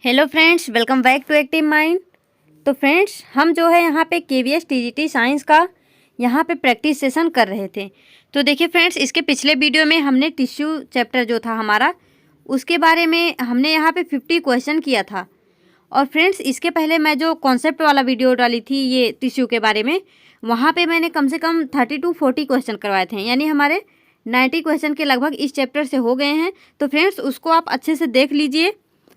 Hello friends, welcome back to active mind. तो friends, हम जो है यहाँ पे केवीएस टीजीटी साइंस का यहाँ पे प्रैक्टिस सेशन कर रहे थे। तो देखिए फ्रेंड्स, इसके पिछले वीडियो में हमने टिश्यू चैप्टर जो था हमारा, उसके बारे में हमने यहाँ पे 50 क्वेश्चन किया था। और फ्रेंड्स, इसके पहले मैं जो कॉन्सेप्ट वाला वीडियो डाली थी ये टिश्यू के बारे में, वहाँ पे मैंने कम से कम 30 to 40 क्वेश्चन करवाए थे, यानी हमारे 90 क्वेश्चन के लगभग इस चैप्टर से हो गए हैं। तो फ्रेंड्स, उसको आप अच्छे से देख लीजिए,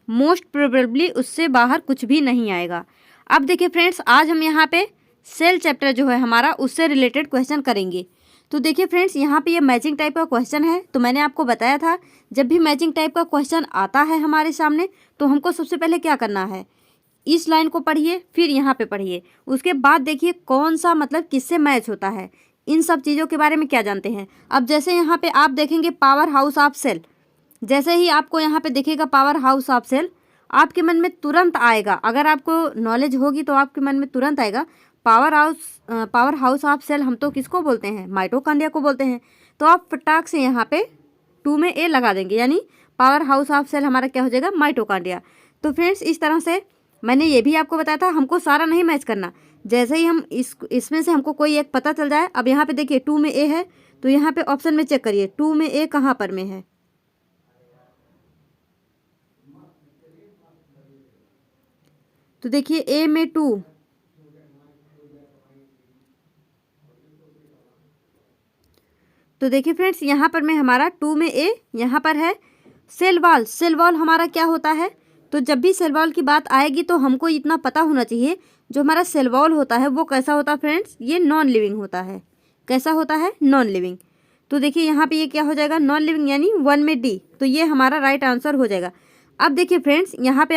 मोस्ट प्रोबेबली उससे बाहर कुछ भी नहीं आएगा। अब देखिए फ्रेंड्स, आज हम यहाँ पे सेल चैप्टर जो है हमारा, उससे रिलेटेड क्वेश्चन करेंगे। तो देखिए फ्रेंड्स, यहाँ पे ये मैचिंग टाइप का क्वेश्चन है। तो मैंने आपको बताया था, जब भी मैचिंग टाइप का क्वेश्चन आता है हमारे सामने, तो हमको सबसे पहले क्या करना है, इस लाइन को पढ़िए, फिर यहाँ पे पढ़िए, उसके बाद देखिए कौन सा मतलब किससे मैच होता है, इन सब चीज़ों के बारे में क्या जानते हैं। अब जैसे यहाँ पे आप देखेंगे पावर हाउस ऑफ सेल, जैसे ही आपको यहाँ पे दिखेगा पावर हाउस ऑफ सेल, आपके मन में तुरंत आएगा, अगर आपको नॉलेज होगी तो आपके मन में तुरंत आएगा पावर हाउस ऑफ सेल हम तो किसको बोलते हैं, माइटोकॉन्ड्रिया को बोलते हैं। तो आप फटाक से यहाँ पे 2 में ए लगा देंगे, यानी पावर हाउस ऑफ सेल हमारा क्या हो जाएगा, माइटोकॉन्ड्रिया। तो फ्रेंड्स, इस तरह से मैंने ये भी आपको बताया था, हमको सारा नहीं मैच करना, जैसे ही हम इसमें से हमको कोई एक पता चल जाए। अब यहाँ पे देखिए 2 में ए है, तो यहाँ पे ऑप्शन में चेक करिए 2 में ए कहाँ पर में है। तो देखिए ए में 2, तो देखिए फ्रेंड्स, यहाँ पर में हमारा 2 में ए यहाँ पर है। सेल वॉल, सेल वॉल हमारा क्या होता है, तो जब भी सेल वॉल की बात आएगी तो हमको इतना पता होना चाहिए, जो हमारा सेल वॉल होता है वो कैसा होता है फ्रेंड्स, ये नॉन लिविंग होता है। कैसा होता है, नॉन लिविंग। तो देखिए यहाँ पे ये क्या हो जाएगा, नॉन लिविंग, यानी 1 में डी, तो ये हमारा राइट आंसर हो जाएगा। अब देखिए फ्रेंड्स, यहाँ पे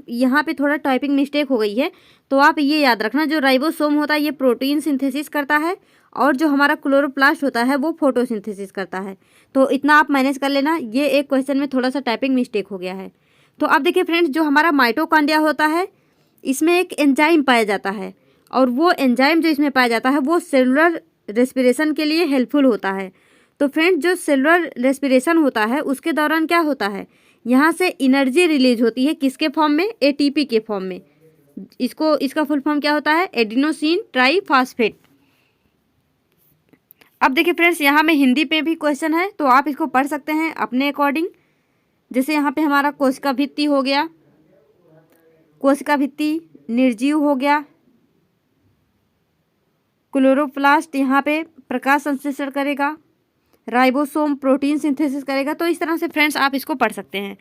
यहाँ पे थोड़ा टाइपिंग मिस्टेक हो गई है, तो आप ये याद रखना, जो राइबोसोम होता है ये प्रोटीन सिंथेसिस करता है, और जो हमारा क्लोरोप्लास्ट होता है वो फोटोसिंथेसिस करता है। तो इतना आप मैनेज कर लेना, ये एक क्वेश्चन में थोड़ा सा टाइपिंग मिस्टेक हो गया है। तो अब देखिए फ्रेंड्स, जो हमारा माइटोकॉन्ड्रिया होता है, इसमें एक एंजाइम पाया जाता है, और वो एंजाइम जो इसमें पाया जाता है वो सेलुलर रेस्पिरेशन के लिए हेल्पफुल होता है। तो फ्रेंड्स, जो सेलुलर रेस्पिरेशन होता है उसके दौरान क्या होता है, यहाँ से एनर्जी रिलीज होती है, किसके फॉर्म में, एटीपी के फॉर्म में। इसका फुल फॉर्म क्या होता है, एडिनोसिन ट्राईफॉस्फेट। अब देखिए फ्रेंड्स, यहाँ में हिंदी पे भी क्वेश्चन है, तो आप इसको पढ़ सकते हैं अपने अकॉर्डिंग। जैसे यहाँ पे हमारा कोशिका भित्ति हो गया, कोशिका भित्ति निर्जीव हो गया, क्लोरोप्लास्ट यहाँ पे प्रकाश संश्लेषण करेगा, राइबोसोम प्रोटीन सिंथेसिस करेगा। तो इस तरह से फ्रेंड्स आप इसको पढ़ सकते हैं।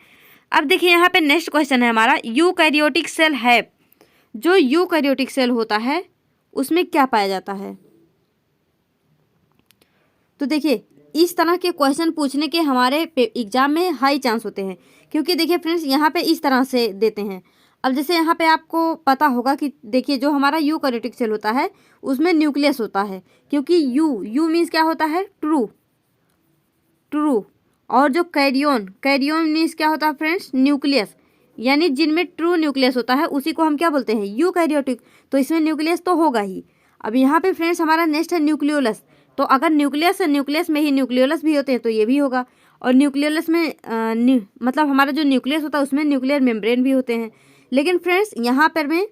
अब देखिए यहाँ पे नेक्स्ट क्वेश्चन है हमारा, यूकैरियोटिक सेल है, जो यूकैरियोटिक सेल होता है उसमें क्या पाया जाता है। तो देखिए, इस तरह के क्वेश्चन पूछने के हमारे एग्जाम में हाई चांस होते हैं, क्योंकि देखिए फ्रेंड्स, यहाँ पे इस तरह से देते हैं। अब जैसे यहाँ पे आपको पता होगा कि देखिए, जो हमारा यूकैरियोटिक सेल होता है उसमें न्यूक्लियस होता है, क्योंकि यू मीन्स क्या होता है, ट्रू। और जो कैरियोन मीन्स क्या होता है फ्रेंड्स, न्यूक्लियस, यानी जिनमें ट्रू न्यूक्लियस होता है उसी को हम क्या बोलते हैं, यूकैरियोटिक। तो इसमें न्यूक्लियस तो होगा ही। अब यहाँ पे फ्रेंड्स हमारा नेक्स्ट है न्यूक्लियोलस। तो अगर न्यूक्लियस है, न्यूक्लियस में ही न्यूक्लियोलस भी होते हैं, तो ये भी होगा। और न्यूक्लियोलस में मतलब हमारा जो न्यूक्लियस होता है उसमें न्यूक्लियर मेम्ब्रेन भी होते हैं। लेकिन फ्रेंड्स, यहाँ पर में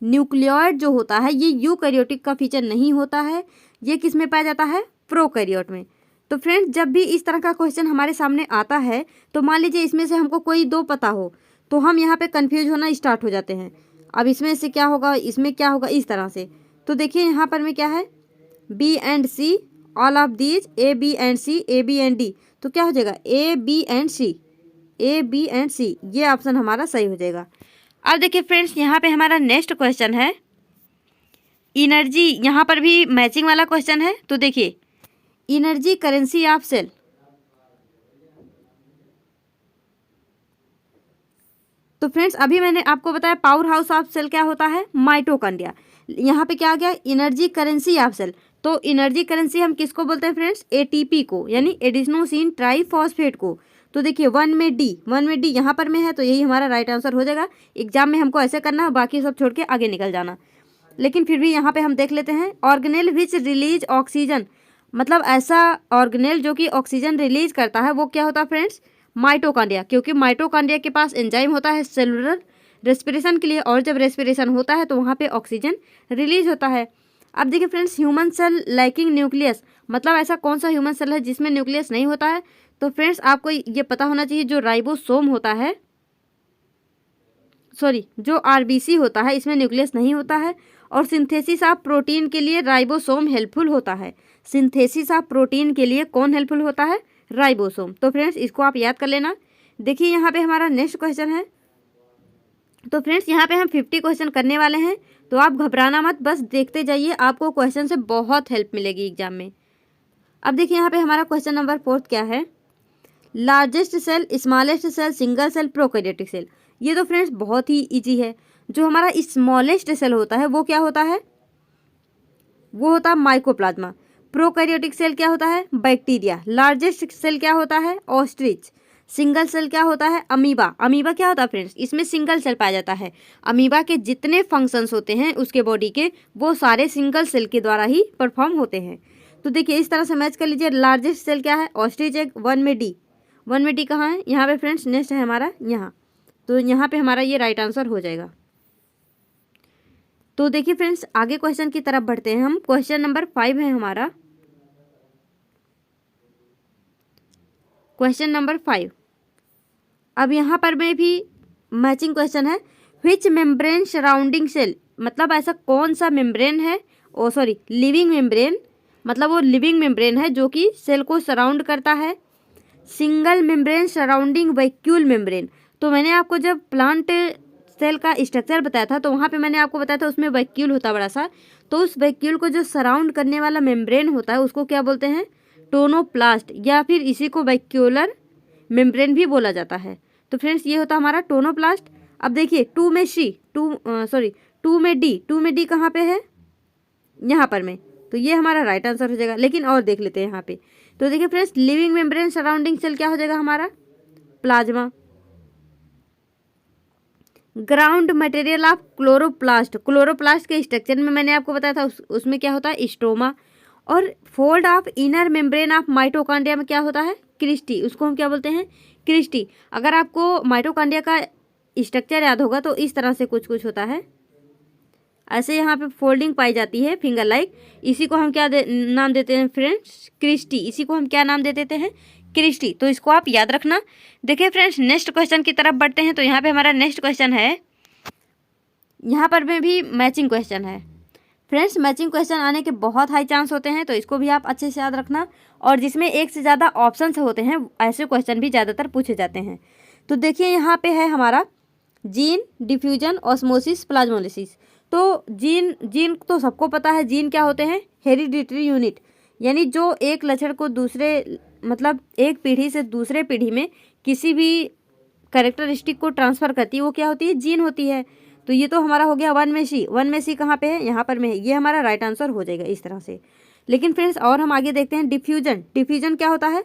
न्यूक्लियोइड जो होता है ये यूकैरियोटिक का फीचर नहीं होता है, ये किस में पाया जाता है, प्रोकैरियोट में। तो फ्रेंड्स, जब भी इस तरह का क्वेश्चन हमारे सामने आता है, तो मान लीजिए इसमें से हमको कोई 2 पता हो, तो हम यहाँ पे कंफ्यूज होना स्टार्ट हो जाते हैं। अब इसमें से क्या होगा, इसमें क्या होगा, इस तरह से। तो देखिए यहाँ पर में क्या है, B and C, all of these, A B and C, A B and D. तो क्या हो जाएगा, A B and C, A B and C, ये ऑप्शन हमारा सही हो जाएगा। अब देखिए फ्रेंड्स, यहाँ पे हमारा नेक्स्ट क्वेश्चन है एनर्जी, यहाँ पर भी मैचिंग वाला क्वेश्चन है। तो देखिए, एनर्जी करेंसी ऑफ सेल। तो फ्रेंड्स, अभी मैंने आपको बताया पावर हाउस ऑफ सेल क्या होता है, माइटोकॉन्ड्रिया। यहाँ पे क्या आ गया, एनर्जी करेंसी ऑफ सेल। तो एनर्जी करेंसी हम किसको बोलते हैं फ्रेंड्स, एटीपी को, यानी एडिनोसिन ट्राईफॉस्फेट को। तो देखिए 1 में डी यहाँ पर में है, तो यही हमारा राइट आंसर हो जाएगा। एग्जाम में हमको ऐसे करना है, बाकी सब छोड़ के आगे निकल जाना। लेकिन फिर भी यहाँ पे हम देख लेते हैं, ऑर्गेनेल विच रिलीज ऑक्सीजन, मतलब ऐसा ऑर्गेनेल जो कि ऑक्सीजन रिलीज करता है वो क्या होता है फ्रेंड्स, माइटोकॉन्ड्रिया। क्योंकि माइटोकॉन्ड्रिया के पास एंजाइम होता है सेलुलर रेस्पिरेशन के लिए, और जब रेस्पिरेशन होता है तो वहाँ पे ऑक्सीजन रिलीज होता है। अब देखिए friends, human cell lacking nucleus, मतलब ऐसा कौन सा ह्यूमन सेल है जिसमें न्यूक्लियस नहीं होता है? तो फ्रेंड्स आपको ये पता होना चाहिए, जो राइबोसोम होता है, सॉरी जो आरबीसी होता है, इसमें न्यूक्लियस नहीं होता है। और सिंथेसिस ऑफ प्रोटीन के लिए राइबोसोम हेल्पफुल होता है। सिंथेसिस ऑफ प्रोटीन के लिए कौन हेल्पफुल होता है? राइबोसोम। तो फ्रेंड्स इसको आप याद कर लेना। देखिए यहाँ पे हमारा नेक्स्ट क्वेश्चन है। तो फ्रेंड्स यहाँ पे हम 50 क्वेश्चन करने वाले हैं, तो आप घबराना मत, बस देखते जाइए, आपको क्वेश्चन से बहुत हेल्प मिलेगी एग्जाम में। अब देखिए यहाँ पे हमारा क्वेश्चन नंबर 4 क्या है? Largest cell, smallest cell, single cell, prokaryotic cell. ये तो फ्रेंड्स बहुत ही इजी है। जो हमारा स्मॉलेस्ट सेल होता है वो क्या होता है? वो होता है माइकोप्लाज्मा। प्रोकैरियोटिक सेल क्या होता है? बैक्टीरिया। लार्जेस्ट सेल क्या होता है? ऑस्ट्रिच। सिंगल सेल क्या होता है? अमीबा। अमीबा क्या होता है फ्रेंड्स? इसमें सिंगल सेल पाया जाता है। अमीबा के जितने फंक्शंस होते हैं उसके बॉडी के, वो सारे सिंगल सेल के द्वारा ही परफॉर्म होते हैं। तो देखिए इस तरह से मैच कर लीजिए। लार्जेस्ट सेल क्या है? Ostrich egg. 1 में डी। 1 में डी कहाँ है? यहाँ पे फ्रेंड्स नेक्स्ट है हमारा यहाँ। तो यहाँ पे हमारा ये राइट आंसर हो जाएगा। तो देखिए फ्रेंड्स आगे क्वेश्चन की तरफ बढ़ते हैं हम। क्वेश्चन नंबर 5 है हमारा। Question number 5। अब यहाँ पर में भी मैचिंग क्वेश्चन है। व्हिच मेम्ब्रेन सराउंडिंग सेल, मतलब ऐसा कौन सा मेम्ब्रेन है, लिविंग मेम्ब्रेन, मतलब वो लिविंग मेम्ब्रेन है जो कि सेल को सराउंड करता है। Single membrane surrounding vacuole membrane. तो मैंने आपको जब प्लांट सेल का स्ट्रक्चर बताया था तो वहाँ पे मैंने आपको बताया था उसमें वैक्यूल होता बड़ा सा। तो उस वैक्यूल को जो सराउंड करने वाला मेम्ब्रेन होता है उसको क्या बोलते हैं? टोनोप्लास्ट, या फिर इसी को वैक्यूलर मेम्ब्रेन भी बोला जाता है। तो फ्रेंड्स ये होता हमारा टोनोप्लास्ट। अब देखिए 2 में डी कहाँ पे है? यहाँ पर में। तो ये हमारा राइट आंसर हो जाएगा। लेकिन और देख लेते हैं यहाँ पे। तो देखिए friends living membrane surrounding cell क्या हो जाएगा हमारा? Plasma. Ground material of chloroplast, chloroplast के स्ट्रक्चर में मैंने आपको बताया था उसमें क्या होता है? स्ट्रोमा। और fold of inner membrane of mitochondria में क्या होता है? क्रिस्टी। उसको हम क्या बोलते हैं? क्रिस्टी। अगर आपको माइटोकॉन्ड्रिया का स्ट्रक्चर याद होगा तो इस तरह से कुछ कुछ होता है, ऐसे यहाँ पे फोल्डिंग पाई जाती है फिंगर लाइक। इसी को हम क्या नाम देते हैं फ्रेंड्स? क्रिस्टी। इसी को हम क्या नाम दे देते हैं? क्रिस्टी। तो इसको आप याद रखना। देखिए फ्रेंड्स नेक्स्ट क्वेश्चन की तरफ बढ़ते हैं। तो यहाँ पे हमारा नेक्स्ट क्वेश्चन है, यहाँ पर में भी मैचिंग क्वेश्चन है। फ्रेंड्स मैचिंग क्वेश्चन आने के बहुत हाई चांस होते हैं, तो इसको भी आप अच्छे से याद रखना। और जिसमें एक से ज़्यादा ऑप्शंस होते हैं ऐसे क्वेश्चन भी ज़्यादातर पूछे जाते हैं। तो देखिए यहाँ पे है हमारा जीन, डिफ्यूजन, ऑस्मोसिस, प्लाज्मोलिसिस। तो जीन तो सबको पता है। जीन क्या होते हैं? हेरिडिटरी यूनिट, यानी जो एक लक्षण को दूसरे, मतलब एक पीढ़ी से दूसरे पीढ़ी में किसी भी कैरेक्टरिस्टिक को ट्रांसफ़र करती है, वो क्या होती है? जीन होती है। तो ये तो हमारा हो गया 1 में सी। 1 में सी कहाँ पे है? यहाँ पर में है। ये हमारा राइट आंसर हो जाएगा इस तरह से। लेकिन फ्रेंड्स और हम आगे देखते हैं डिफ्यूजन। डिफ्यूजन क्या होता है?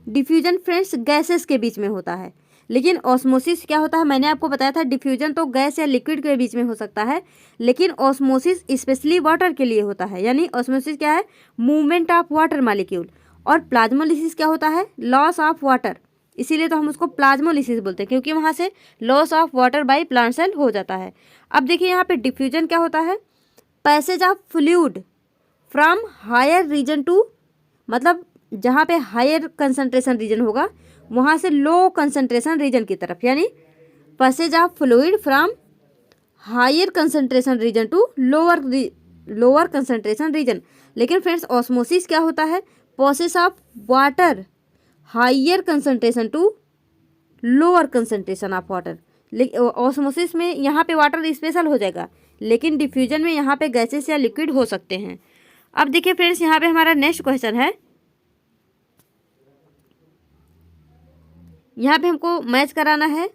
डिफ्यूजन फ्रेंड्स गैसेस के बीच में होता है। लेकिन ऑस्मोसिस क्या होता है? मैंने आपको बताया था डिफ्यूजन तो गैस या लिक्विड के बीच में हो सकता है, लेकिन ऑस्मोसिस स्पेशली वाटर के लिए होता है। यानी ऑस्मोसिस क्या है? Movement of water molecule. और प्लाज्मोलिसिस क्या होता है? Loss of water. इसीलिए तो हम उसको प्लाज्मोलिसिस बोलते हैं, क्योंकि वहाँ से loss of water by plant cell हो जाता है। अब देखिए यहाँ पे डिफ्यूजन क्या होता है? Passage of fluid from higher region to, मतलब जहाँ पे हायर कंसंट्रेशन रीजन होगा वहाँ से लो कंसंट्रेशन रीजन की तरफ, यानी passage of fluid from higher concentration region to lower concentration region. लेकिन फ्रेंड्स ऑस्मोसिस क्या होता है? Process of water higher concentration to lower concentration of water. Osmosis में यहाँ पे वाटर स्पेशल हो जाएगा, लेकिन डिफ्यूजन में यहाँ पे गैसेस या लिक्विड हो सकते हैं। अब देखिए फ्रेंड्स यहाँ पे हमारा नेक्स्ट क्वेश्चन है। यहाँ पे हमको मैच कराना है,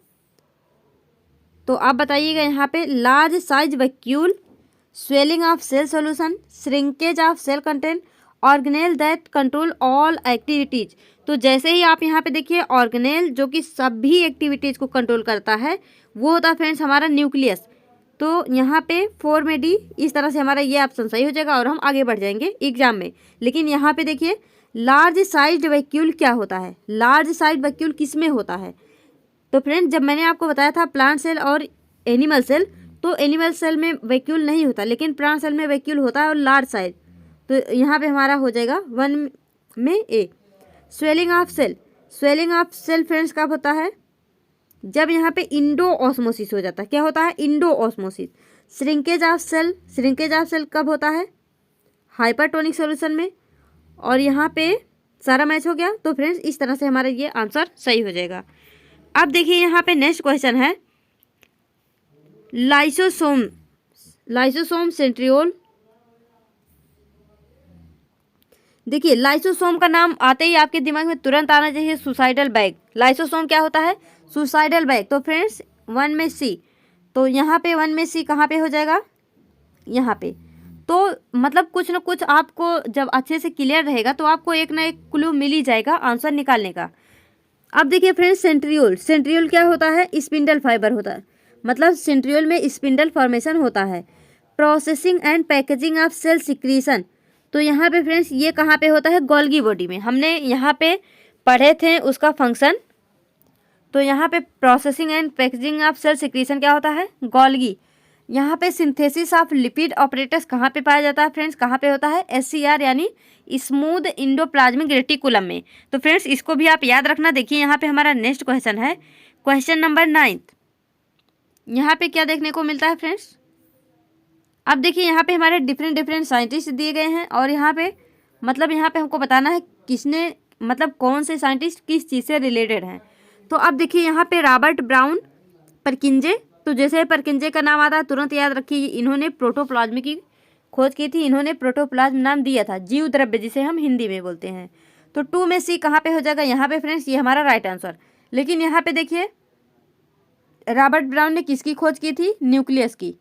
तो आप बताइएगा यहाँ पे large size vacuole, swelling of cell solution, shrinkage of cell content, organelle that control all activities. तो जैसे ही आप यहाँ पे देखिए ऑर्गेनेल जो कि सभी एक्टिविटीज़ को कंट्रोल करता है वो होता है फ्रेंड्स हमारा न्यूक्लियस। तो यहाँ पे 4 में डी। इस तरह से हमारा ये ऑप्शन सही हो जाएगा और हम आगे बढ़ जाएंगे एग्जाम में। लेकिन यहाँ पे देखिए लार्ज साइज वैक्यूल क्या होता है? लार्ज साइज वैक्यूल किस में होता है? तो फ्रेंड्स जब मैंने आपको बताया था प्लांट सेल और एनिमल सेल, तो एनिमल सेल में वैक्यूल नहीं होता, लेकिन प्लांट सेल में वैक्यूल होता है और लार्ज साइज। तो यहाँ पे हमारा हो जाएगा 1 में A. Swelling of cell, swelling of cell friends कब होता है? जब यहाँ पे इंडो ऑस्मोसिस हो जाता है। क्या होता है? Endosmosis. Shrinkage of cell, shrinkage of cell कब होता है? हाइपरटोनिक सॉल्यूशन में। और यहाँ पे सारा मैच हो गया। तो फ्रेंड्स इस तरह से हमारा ये आंसर सही हो जाएगा। अब देखिए यहाँ पे नेक्स्ट क्वेश्चन है लाइसोसोम, लाइसोसोम सेंट्रियोल। देखिए लाइसोसोम का नाम आते ही आपके दिमाग में तुरंत आना चाहिए सुसाइडल बैग। लाइसोसोम क्या होता है? Suicidal bag. तो फ्रेंड्स 1 में सी, तो यहाँ पे 1 में सी कहाँ पे हो जाएगा? यहाँ पे। तो मतलब कुछ ना कुछ आपको जब अच्छे से क्लियर रहेगा तो आपको एक ना एक क्लू मिल ही जाएगा आंसर निकालने का। अब देखिए फ्रेंड्स सेंट्रियोल, सेंट्रियोल क्या होता है? स्पिंडल फाइबर होता है, मतलब सेंट्रियोल में स्पिंडल फॉर्मेशन होता है। Processing and packaging of cell secretion, तो यहाँ पे फ्रेंड्स ये कहाँ पे होता है? गोल्गी बॉडी में। हमने यहाँ पे पढ़े थे उसका फंक्शन। तो यहाँ पे processing and packaging of cell secretion क्या होता है? गोल्गी। यहाँ पे सिंथेसिस ऑफ लिपिड ऑपरेटर्स कहाँ पे पाया जाता है फ्रेंड्स? कहाँ पे होता है? SCR यानी स्मूथ इंडोप्लाज्मिक रेटिकुलम में। तो फ्रेंड्स इसको भी आप याद रखना। देखिए यहाँ पे हमारा नेक्स्ट क्वेश्चन है क्वेश्चन नंबर 9। यहाँ पे क्या देखने को मिलता है फ्रेंड्स? अब देखिए यहाँ पे हमारे डिफरेंट साइंटिस्ट दिए गए हैं और यहाँ पे मतलब यहाँ पे हमको बताना है किसने, मतलब कौन से साइंटिस्ट किस चीज़ से रिलेटेड हैं। तो अब देखिए यहाँ पे रॉबर्ट ब्राउन परकिंजे, तो जैसे परकिंजे का नाम आता है तुरंत याद रखिए इन्होंने प्रोटोप्लाज्म की खोज की थी। इन्होंने प्रोटोप्लाज्म नाम दिया था, जीव द्रव्य जिसे हम हिंदी में बोलते हैं। तो 2 में सी कहाँ पे हो जाएगा? यहाँ पे फ्रेंड्स ये हमारा राइट आंसर। लेकिन यहाँ पे देखिए रॉबर्ट ब्राउन ने किसकी खोज की थी? न्यूक्लियस की।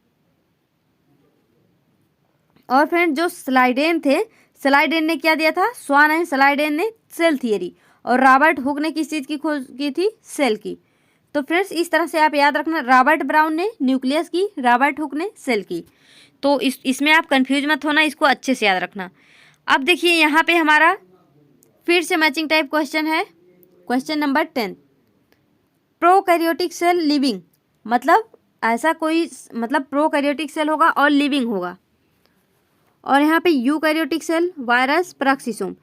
और फ्रेंड जो स्लाइडेन थे, स्लाइडेन ने क्या दिया था? स्वान एंड स्लाइडेन ने सेल थियरी। और रॉबर्ट हुक ने किस चीज़ की खोज की थी? सेल की। तो फ्रेंड्स इस तरह से आप याद रखना, रॉबर्ट ब्राउन ने न्यूक्लियस की, रॉबर्ट हुक ने सेल की। तो इसमें आप कंफ्यूज मत होना, इसको अच्छे से याद रखना। अब देखिए यहाँ पे हमारा फिर से मैचिंग टाइप क्वेश्चन है question number 10। Prokaryotic cell living, मतलब ऐसा कोई मतलब प्रोकैरियोटिक सेल होगा और लिविंग होगा। और यहाँ पे यूकैरियोटिक सेल, वायरस, पैराक्सीसोम।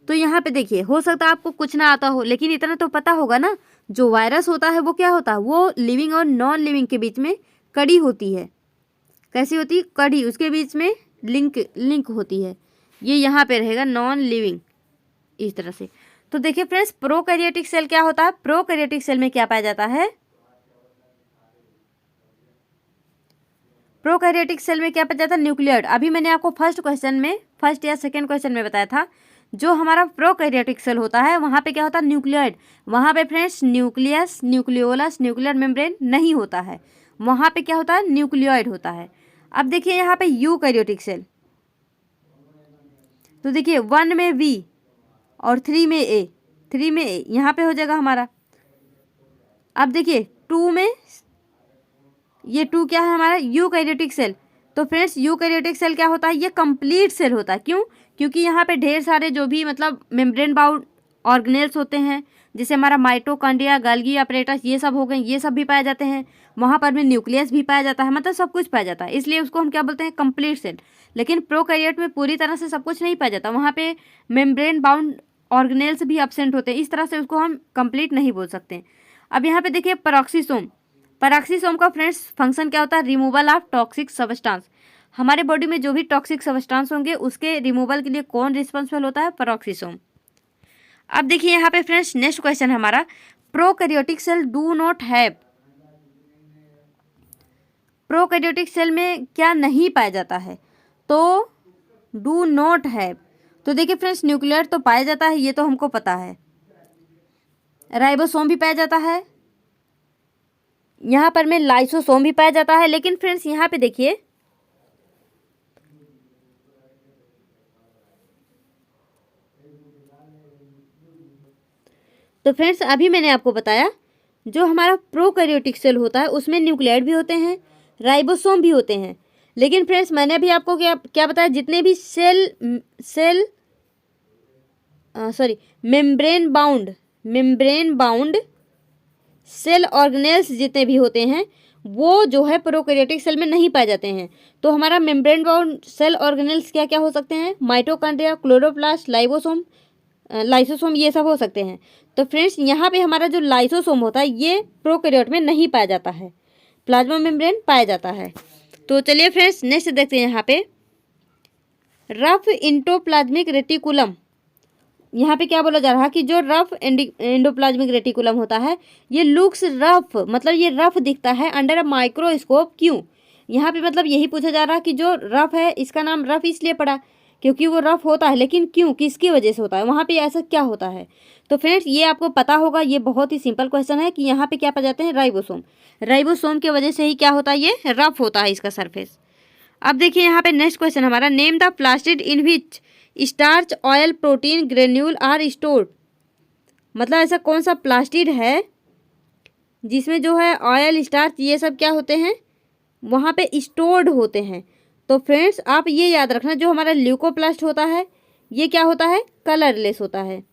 तो यहाँ पे देखिए हो सकता है आपको कुछ ना आता हो, लेकिन इतना तो पता होगा ना, जो वायरस होता है वो क्या होता है? वो लिविंग और नॉन लिविंग के बीच में कड़ी होती है। कैसी होती है? कड़ी, उसके बीच में लिंक होती है। ये यहाँ पे रहेगा नॉन लिविंग, इस तरह से। तो देखिए फ्रेंड्स प्रोकैरियोटिक सेल क्या होता है? प्रोकैरियोटिक सेल में क्या पाया जाता है? प्रोकैरियोटिक सेल में क्या पाया जाता है? न्यूक्लियोइड। अभी मैंने आपको फर्स्ट या सेकंड क्वेश्चन में बताया था, जो हमारा प्रोकैरियोटिक सेल होता है वहाँ पे क्या होता है? न्यूक्लियोइड। वहाँ पे friends nucleus, nucleolus, nuclear membrane नहीं होता है, वहाँ पे क्या होता है? न्यूक्लियोइड होता है। अब देखिए यहाँ पे यूकैरियोटिक सेल, तो देखिए 1 में V और 3 में A, 3 में A यहाँ पे हो जाएगा हमारा। अब देखिए 2 में, ये 2 क्या है हमारा? Eukaryotic cell. तो फ्रेंड्स यूकैरियोटिक सेल क्या होता है? ये कंप्लीट सेल होता है। क्यों? क्योंकि यहाँ पे ढेर सारे जो भी मतलब मेम्ब्रेन बाउंड ऑर्गेनेल्स होते हैं, जैसे हमारा माइटोकॉन्ड्रिया, गोल्गी अपरेटस, ये सब हो गए, ये सब भी पाए जाते हैं। वहाँ पर भी न्यूक्लियस भी पाया जाता है, मतलब सब कुछ पाया जाता है, इसलिए उसको हम क्या बोलते हैं? Complete cell. लेकिन प्रोकैरियोट में पूरी तरह से सब कुछ नहीं पाया जाता, वहाँ पे मेम्ब्रेन बाउंड ऑर्गेनेल्स भी एब्सेंट होते हैं, इस तरह से उसको हम कंप्लीट नहीं बोल सकते। अब यहाँ पे देखिए पैराक्सीसोम, पैराक्सीसोम का फ्रेंड्स फंक्शन क्या होता है? Removal of toxic substance. हमारे बॉडी में जो भी टॉक्सिक सब्सटेंस होंगे उसके रिमूवल के लिए कौन रिस्पॉन्सिबल होता है? पैराक्सीसोम। अब देखिए यहाँ पे फ्रेंड्स नेक्स्ट क्वेश्चन हमारा, prokaryotic cell do not have, prokaryotic cell में क्या नहीं पाया जाता है? तो डू नॉट हैव, तो देखिए फ्रेंड्स न्यूक्लियर तो पाया जाता है, ये तो हमको पता है। राइबोसोम भी पाया जाता है, यहाँ पर में लाइसोसोम भी पाया जाता है। लेकिन फ्रेंड्स यहाँ पे देखिए तो फ्रेंड्स अभी मैंने आपको बताया जो हमारा प्रोकैरियोटिक सेल होता है उसमें न्यूक्लियाइड भी होते हैं, राइबोसोम भी होते हैं। लेकिन फ्रेंड्स मैंने अभी आपको क्या बताया, जितने भी मेम्ब्रेन बाउंड सेल ऑर्गेनेल्स जितने भी होते हैं वो जो है प्रोकैरियोटिक सेल में नहीं पाए जाते हैं। तो हमारा मेम्ब्रेन बाउंड सेल ऑर्गेनेल्स क्या क्या हो सकते हैं? माइटोकॉन्ड्रिया, क्लोरोप्लास्ट, लाइसोसोम ये सब हो सकते हैं। तो फ्रेंड्स यहाँ पे हमारा जो लाइसोसोम होता है ये प्रोकैरियोट में नहीं पाया जाता है, प्लाज्मा मेम्ब्रेन पाया जाता है। तो चलिए फ्रेंड्स नेक्स्ट देखते हैं यहाँ पे रफ इंडोप्लाज्मिक रेटिकुलम। यहाँ पे क्या बोला जा रहा है कि जो रफ एंडोप्लाज्मिक रेटिकुलम होता है ये लुक्स रफ, मतलब ये रफ दिखता है अंडर अ माइक्रोस्कोप। क्यों? यहाँ पे मतलब यही पूछा जा रहा है कि जो रफ है इसका नाम रफ इसलिए पड़ा क्योंकि वो रफ होता है, लेकिन क्यों, किसकी वजह से होता है, वहाँ पे ऐसा क्या होता है? तो फ्रेंड्स ये आपको पता होगा, ये बहुत ही सिंपल क्वेश्चन है कि यहाँ पे क्या पाए जाते हैं? राइबोसोम। राइबोसोम की वजह से ही क्या होता है? ये रफ होता है इसका सरफेस। अब देखिए यहाँ पे नेक्स्ट क्वेश्चन हमारा, name the plastid in which starch, oil, protein, granule are stored. मतलब ऐसा कौन सा प्लास्टिड है जिसमें जो है ऑयल, स्टार्च ये सब क्या होते हैं? वहाँ पे स्टोर्ड होते हैं। तो फ्रेंड्स आप ये याद रखना, जो हमारा ल्यूकोप्लास्ट होता है ये क्या होता है? कलरलेस होता है,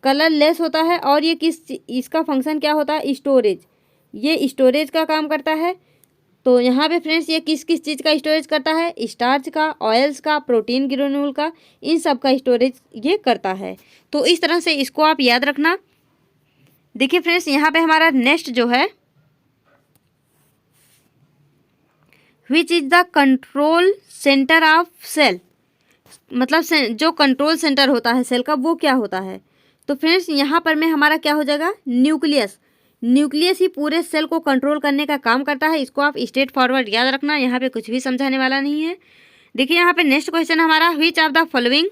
कलरलेस होता है। और ये इसका फंक्शन क्या होता है? स्टोरेज। ये स्टोरेज का काम करता है। तो यहाँ पे फ्रेंड्स ये किस किस चीज़ का स्टोरेज करता है? स्टार्च का, ऑयल्स का, प्रोटीन ग्रेन्यूल का, इन सब का स्टोरेज ये करता है। तो इस तरह से इसको आप याद रखना। देखिए फ्रेंड्स यहाँ पे हमारा नेक्स्ट जो है, which is the control centre of cell. मतलब जो कंट्रोल सेंटर होता है सेल का वो क्या होता है? तो फ्रेंड्स यहाँ पर में हमारा क्या हो जाएगा? न्यूक्लियस। न्यूक्लियस ही पूरे सेल को कंट्रोल करने का काम करता है। इसको आप स्ट्रेट फॉरवर्ड याद रखना, यहाँ पे कुछ भी समझाने वाला नहीं है। देखिए यहाँ पे नेक्स्ट क्वेश्चन हमारा, which of the following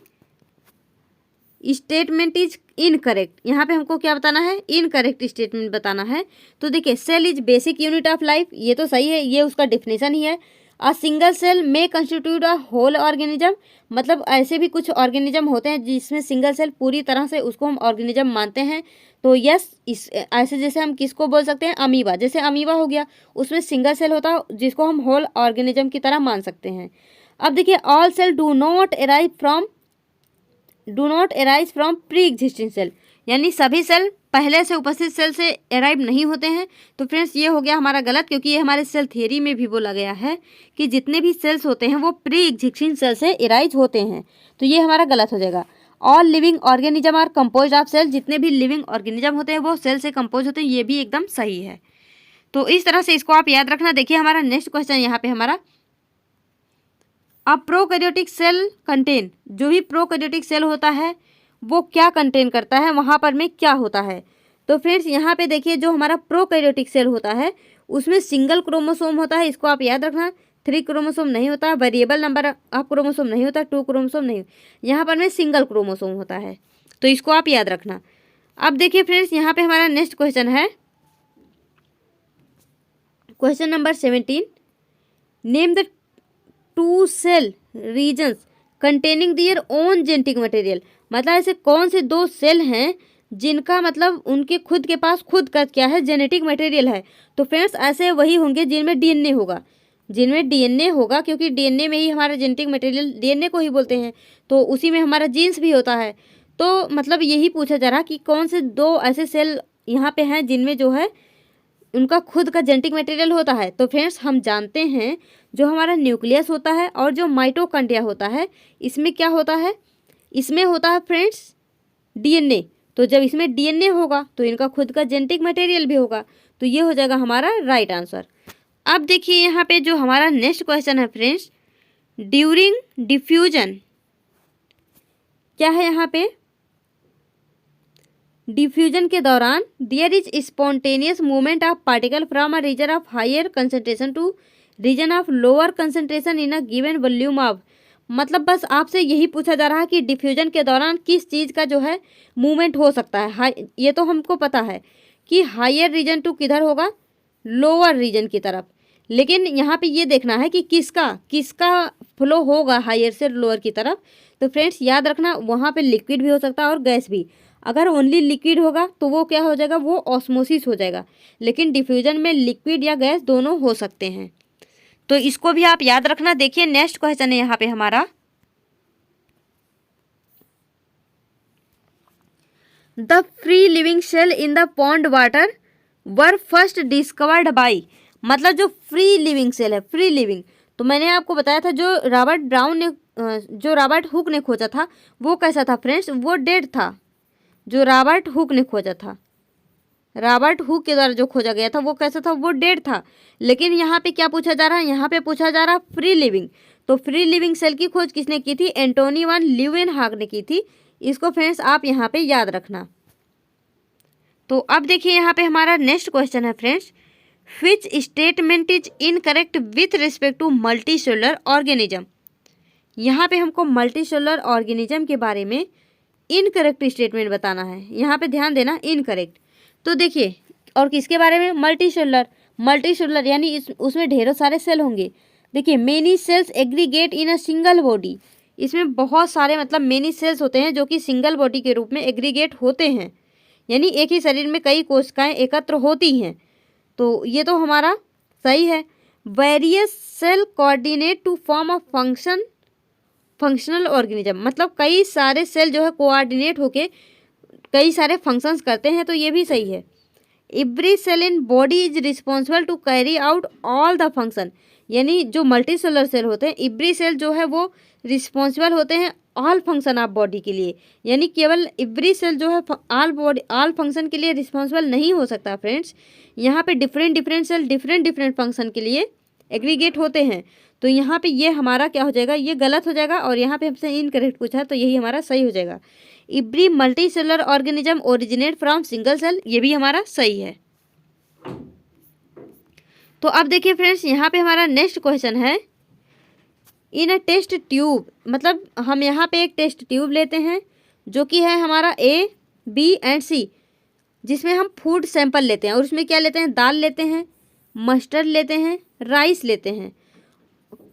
statement is incorrect. यहाँ पे हमको क्या बताना है? इनकरेक्ट स्टेटमेंट बताना है। तो देखिए cell is basic unit of life, ये तो सही है, ये उसका डिफिनेशन ही है। A single cell may constitute a whole organism. मतलब ऐसे भी कुछ ऑर्गेनिज्म होते हैं जिसमें सिंगल सेल पूरी तरह से उसको हम ऑर्गेनिज्म मानते हैं। तो यस, इस ऐसे जैसे हम किसको बोल सकते हैं? अमीबा। जैसे अमीबा हो गया उसमें सिंगल सेल होता है जिसको हम होल ऑर्गेनिज्म की तरह मान सकते हैं। अब देखिए all cell do not arise from pre existing cell, यानी सभी सेल पहले से उपस्थित सेल से अराइव नहीं होते हैं। तो फ्रेंड्स ये हो गया हमारा गलत, क्योंकि ये हमारे सेल थियरी में भी बोला गया है कि जितने भी सेल्स होते हैं वो प्री एग्जिस्टिंग सेल से अराइज होते हैं। तो ये हमारा गलत हो जाएगा। All living organism are compose of cell. जितने भी लिविंग ऑर्गेनिज्म होते हैं वो सेल से कंपोज होते हैं, ये भी एकदम सही है। तो इस तरह से इसको आप याद रखना। देखिए हमारा नेक्स्ट क्वेश्चन यहाँ पे हमारा, अब प्रोकैरियोटिक सेल कंटेन, जो भी प्रोकैरियोटिक सेल होता है वो क्या कंटेन करता है, वहाँ पर में क्या होता है? तो फ्रेंड्स यहाँ पे देखिए जो हमारा प्रोकैरियोटिक सेल होता है उसमें सिंगल क्रोमोसोम होता है, इसको आप याद रखना। 3 क्रोमोसोम नहीं होता, वेरिएबल नंबर ऑफ क्रोमोसोम नहीं होता, 2 क्रोमोसोम नहीं, यहाँ पर में सिंगल क्रोमोसोम होता है। तो इसको आप याद रखना। अब देखिए फ्रेंड्स यहाँ पे हमारा नेक्स्ट क्वेश्चन है, question number 17, name the 2 cell regions containing their own genetic material. मतलब ऐसे कौन से 2 सेल हैं जिनका मतलब उनके खुद के पास खुद का क्या है? जेनेटिक मटेरियल है। तो फ्रेंड्स ऐसे वही होंगे जिनमें डीएनए होगा, जिनमें डीएनए होगा, क्योंकि डीएनए में ही हमारा जेनेटिक मटेरियल, डीएनए को ही बोलते हैं, तो उसी में हमारा जीन्स भी होता है। तो मतलब यही पूछा जा रहा कि कौन से 2 ऐसे सेल यहाँ पे हैं जिनमें जो है उनका खुद का जेनेटिक मटेरियल होता है। तो फ्रेंड्स हम जानते हैं जो हमारा न्यूक्लियस होता है और जो माइटोकॉन्ड्रिया होता है, इसमें क्या होता है? इसमें होता है फ्रेंड्स डीएनए। तो जब इसमें डीएनए होगा तो इनका खुद का जेनेटिक मटेरियल भी होगा। तो ये हो जाएगा हमारा राइट आंसर। अब देखिए यहाँ पे जो हमारा नेक्स्ट क्वेश्चन है फ्रेंड्स, ड्यूरिंग डिफ्यूजन, क्या है यहाँ पे? डिफ्यूजन के दौरान there is spontaneous movement of particle from a region of higher concentration to region of lower concentration in a given volume of. मतलब बस आपसे यही पूछा जा रहा है कि डिफ्यूजन के दौरान किस चीज़ का जो है मूवमेंट हो सकता है। ये तो हमको पता है कि हायर रीजन टू किधर होगा? लोअर रीजन की तरफ। लेकिन यहाँ पे ये देखना है कि किसका फ्लो होगा हायर से लोअर की तरफ। तो फ्रेंड्स याद रखना वहाँ पे लिक्विड भी हो सकता है और गैस भी। अगर ओनली लिक्विड होगा तो वो क्या हो जाएगा? वो ऑस्मोसिस हो जाएगा। लेकिन डिफ्यूजन में लिक्विड या गैस दोनों हो सकते हैं। तो इसको भी आप याद रखना। देखिए नेक्स्ट क्वेश्चन है यहाँ पे हमारा, the free living cell in the pond water were first discovered by, मतलब जो फ्री लिविंग सेल है, फ्री लिविंग। तो मैंने आपको बताया था जो रॉबर्ट हुक ने खोजा था वो कैसा था फ्रेंड्स, वो डेड था। जो रॉबर्ट हुक ने खोजा था, रॉबर्ट हुक के द्वारा जो खोजा गया था वो कैसा था, वो डेड था। लेकिन यहाँ पे क्या पूछा जा रहा है, यहाँ पे पूछा जा रहा है फ्री लिविंग। तो फ्री लिविंग सेल की खोज किसने की थी, एंटोनी वान ल्यूवेनहॉक ने की थी। इसको फ्रेंड्स आप यहाँ पे याद रखना। तो अब देखिए यहाँ पे हमारा नेक्स्ट क्वेश्चन है friends, which statement is incorrect with respect to multicellular organism. यहाँ पे हमको मल्टीसेलुलर ऑर्गेनिज्म के बारे में इनकरेक्ट स्टेटमेंट बताना है। यहाँ पे ध्यान देना, इनकरेक्ट। तो देखिए, और किसके बारे में, मल्टीसेलुलर। मल्टीसेलुलर यानी उसमें ढेरों सारे सेल होंगे। देखिए, many cells aggregate in a single body, इसमें बहुत सारे मतलब मेनी सेल्स होते हैं जो कि सिंगल बॉडी के रूप में एग्रीगेट होते हैं, यानी एक ही शरीर में कई कोशिकाएं एकत्र होती हैं। तो ये तो हमारा सही है। Various cell coordinate to form a functional organism, मतलब कई सारे सेल जो है कोऑर्डिनेट होके कई सारे फंक्शंस करते हैं, तो ये भी सही है। Every cell in body is responsible to carry out all the function, यानी जो मल्टी सेलर सेल होते हैं, एवरी सेल जो है वो रिस्पॉन्सिबल होते हैं ऑल फंक्शन ऑफ बॉडी के लिए, यानी केवल एवरी सेल जो है ऑल फंक्शन के लिए रिस्पॉन्सिबल नहीं हो सकता फ्रेंड्स। यहाँ पे डिफरेंट सेल डिफरेंट फंक्शन के लिए एग्रीगेट होते हैं। तो यहाँ पे ये हमारा क्या हो जाएगा, ये गलत हो जाएगा, और यहाँ पे हमसे इनकरेक्ट पूछा है तो यही हमारा सही हो जाएगा। Every multicellular organism originate from single cell, ये भी हमारा सही है। तो अब देखिए फ्रेंड्स, यहाँ पे हमारा नेक्स्ट क्वेश्चन है, इन अ टेस्ट ट्यूब, मतलब हम यहाँ पे एक टेस्ट ट्यूब लेते हैं जो कि है हमारा A, B एंड C, जिसमें हम फूड सैंपल लेते हैं, और उसमें क्या लेते हैं, दाल लेते हैं, मस्टर्ड लेते हैं, राइस लेते हैं।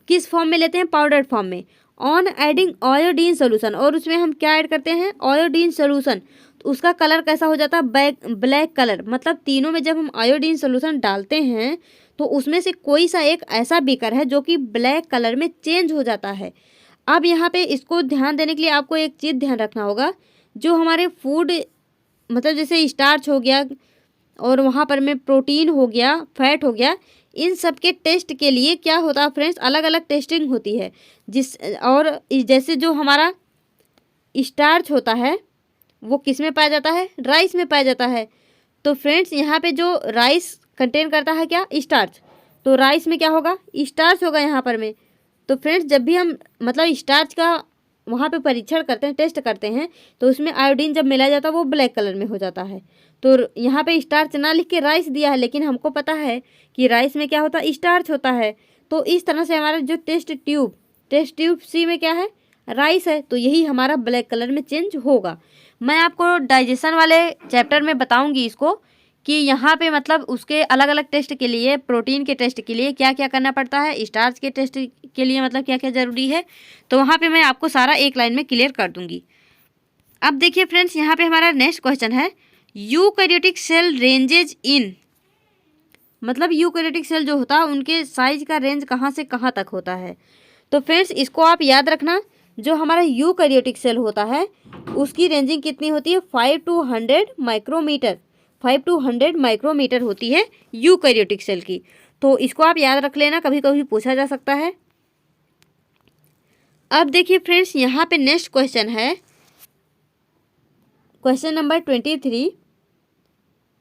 किस फॉर्म में लेते हैं, पाउडर्ड फॉर्म में। ऑन एडिंग आयोडीन सोल्यूशन, और उसमें हम क्या ऐड करते हैं, आयोडीन सोल्यूशन। तो उसका कलर कैसा हो जाता है, ब्लैक कलर। मतलब तीनों में जब हम आयोडीन सोल्यूशन डालते हैं तो उसमें से कोई सा एक ऐसा बीकर है जो कि ब्लैक कलर में चेंज हो जाता है। अब यहाँ पे इसको ध्यान देने के लिए आपको एक चीज़ ध्यान रखना होगा, जो हमारे फूड मतलब जैसे स्टार्च हो गया, और वहाँ पर में प्रोटीन हो गया, फैट हो गया, इन सब के टेस्ट के लिए क्या होता है फ्रेंड्स, अलग अलग टेस्टिंग होती है। और जैसे जो हमारा स्टार्च होता है वो किस में पाया जाता है, राइस में पाया जाता है। तो फ्रेंड्स यहाँ पे जो राइस कंटेन करता है क्या, स्टार्च, तो राइस में क्या होगा, स्टार्च होगा यहाँ पर में। तो फ्रेंड्स जब भी हम मतलब स्टार्च का वहाँ पे परीक्षण करते हैं, टेस्ट करते हैं, तो उसमें आयोडीन जब मिलाया जाता है वो ब्लैक कलर में हो जाता है। तो यहाँ पे स्टार्च ना लिख के राइस दिया है, लेकिन हमको पता है कि राइस में क्या होता है, स्टार्च होता है। तो इस तरह से हमारा जो टेस्ट ट्यूब सी में क्या है, राइस है, तो यही हमारा ब्लैक कलर में चेंज होगा। मैं आपको डाइजेशन वाले चैप्टर में बताऊंगी इसको, कि यहाँ पे मतलब उसके अलग अलग टेस्ट के लिए, प्रोटीन के टेस्ट के लिए क्या क्या करना पड़ता है, स्टार्च के टेस्ट के लिए मतलब क्या क्या ज़रूरी है। तो वहाँ पे मैं आपको सारा एक लाइन में क्लियर कर दूंगी। अब देखिए फ्रेंड्स, यहाँ पे हमारा नेक्स्ट क्वेश्चन है, यूकैरियोटिक सेल रेंजेज इन, मतलब यूकैरियोटिक सेल जो होता है उनके साइज का रेंज कहाँ से कहाँ तक होता है। तो फ्रेंड्स इसको आप याद रखना, जो हमारा यूकैरियोटिक सेल होता है उसकी रेंजिंग कितनी होती है, 5 to 100 माइक्रोमीटर, 5 to 100 माइक्रोमीटर होती है यूकैरियोटिक सेल की। तो इसको आप याद रख लेना, कभी कभी पूछा जा सकता है। अब देखिए फ्रेंड्स, यहाँ पे नेक्स्ट क्वेश्चन है, question number 23,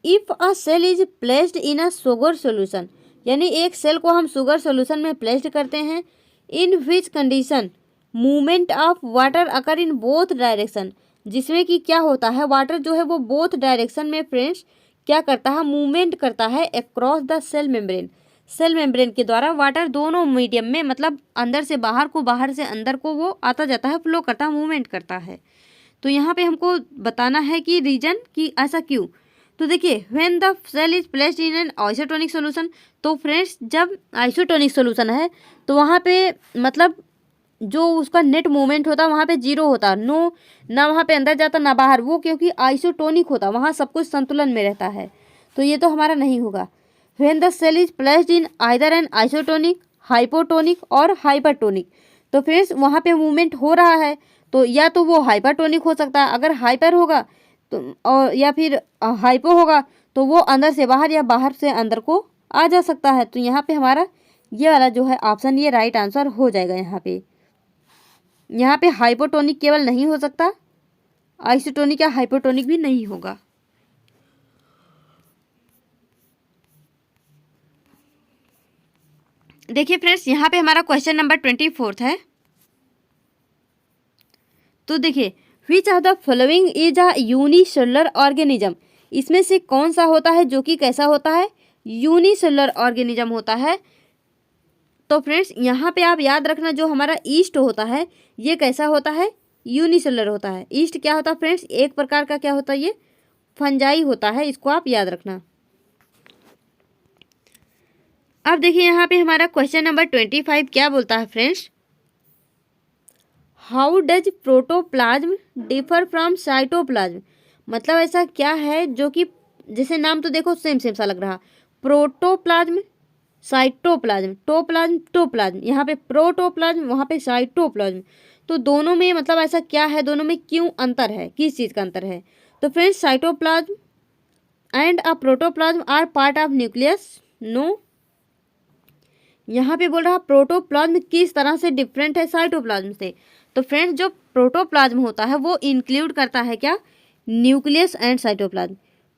if a cell is placed in a sugar solution, यानी एक सेल को हम शुगर सोल्यूशन में प्लेस्ड करते हैं, in which condition movement of water occur in both direction, जिसमें कि क्या होता है, वाटर जो है वो बोथ डायरेक्शन में फ्रेंड्स क्या करता है, मूवमेंट करता है across the cell membrane. Cell membrane के द्वारा वाटर दोनों मीडियम में, मतलब अंदर से बाहर को, बाहर से अंदर को वो आता जाता है, फ्लो करता है, मूवमेंट करता है। तो यहाँ पे हमको बताना है कि रीजन, कि ऐसा क्यों। तो देखिए, when the cell is placed in an isotonic solution, तो फ्रेंड्स जब आइसोटोनिक सोल्यूशन है तो वहाँ पे मतलब जो उसका नेट मूवमेंट होता है वहाँ पे जीरो होता, नो, ना वहाँ पे अंदर जाता ना बाहर, वो क्योंकि आइसोटोनिक होता, वहाँ सब कुछ संतुलन में रहता है। तो ये तो हमारा नहीं होगा। When the cell is placed in either an isotonic, hypotonic और हाइपरटोनिक, तो फ्रेंड्स वहाँ पे मूवमेंट हो रहा है, तो या तो वो हाइपरटोनिक हो सकता है, अगर हाइपर होगा तो, और या फिर हाइपो होगा तो वो अंदर से बाहर या बाहर से अंदर को आ जा सकता है। तो यहाँ पे हमारा ये वाला जो है ऑप्शन ये राइट आंसर हो जाएगा। यहाँ पे हाइपोटोनिक केवल नहीं हो सकता, आइसोटोनिक या हाइपोटोनिक भी नहीं होगा। देखिए फ्रेंड्स, यहाँ पे हमारा क्वेश्चन नंबर 24 है। तो देखिए, विच of the following is a unicellular organism, इसमें से कौन सा होता है जो कि कैसा होता है, यूनिसेलुलर ऑर्गेनिज्म होता है। तो फ्रेंड्स यहाँ पे आप याद रखना, जो हमारा ईस्ट होता है ये कैसा होता है, यूनिसेलुलर होता है। ईस्ट क्या होता है फ्रेंड्स, एक प्रकार का क्या होता है, ये फंजाई होता है, इसको आप याद रखना। अब देखिए यहाँ पे हमारा क्वेश्चन नंबर 25 क्या बोलता है friends, how does protoplasm differ from cytoplasm. मतलब ऐसा क्या है जो कि, जैसे नाम तो देखो सेम सेम सा लग रहा, प्रोटोप्लाज्म साइटोप्लाज्म, टोप्लाज्म टोप्लाज्म, यहाँ पे प्रोटोप्लाज्म वहाँ पे साइटोप्लाज्म। तो दोनों में मतलब ऐसा क्या है, दोनों में क्यों अंतर है, किस चीज़ का अंतर है। तो friends cytoplasm and a protoplasm are part of nucleus, no. यहाँ पे बोल रहा प्रोटोप्लाज्म किस तरह से डिफरेंट है साइटोप्लाज्म से। तो फ्रेंड्स जो प्रोटोप्लाज्म होता है वो इंक्लूड करता है क्या, न्यूक्लियस एंड साइटोप्लाज्म।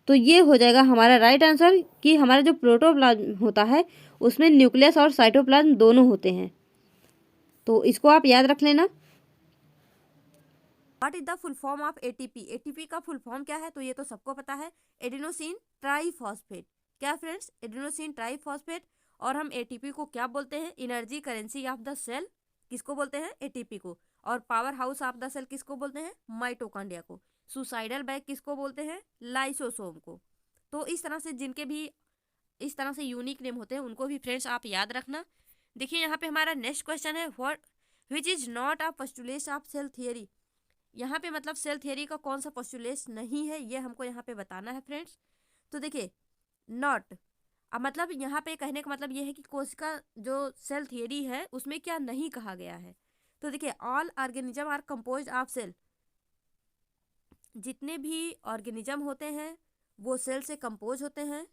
तो ये हो जाएगा हमारा राइट आंसर कि हमारा जो प्रोटोप्लाज्म होता है उसमें न्यूक्लियस और साइटोप्लाज्म दोनों होते हैं। तो इसको आप याद रख लेना। What is the full form of ATP, ATP का फुल फॉर्म क्या है, तो ये तो सबको पता है, एडिनोसिन ट्राईफॉस्फेट। क्या फ्रेंड्स, एडिनोसिन ट्राईफॉस्फेट। और हम एटीपी को क्या बोलते हैं, energy currency of the cell, किसको बोलते हैं, एटीपी को। और powerhouse of the cell किसको बोलते हैं, माइटोकॉन्ड्रिया को। सुसाइडल बैग किसको बोलते हैं, लाइसोसोम को। तो इस तरह से जिनके भी इस तरह से यूनिक नेम होते हैं उनको भी फ्रेंड्स आप याद रखना। देखिए यहाँ पे हमारा नेक्स्ट क्वेश्चन है, what which is not a postulate of cell theory. यहाँ पे मतलब सेल थियरी का कौन सा पोस्टुलेट नहीं है, ये हमको यहाँ पे बताना है फ्रेंड्स। तो देखिए नॉट, अब मतलब यहाँ पे कहने का मतलब ये है कि कोशिका जो सेल थियरी है उसमें क्या नहीं कहा गया है। तो देखिए all organism are compose of cell, जितने भी ऑर्गेनिज्म होते हैं वो सेल से कंपोज होते हैं।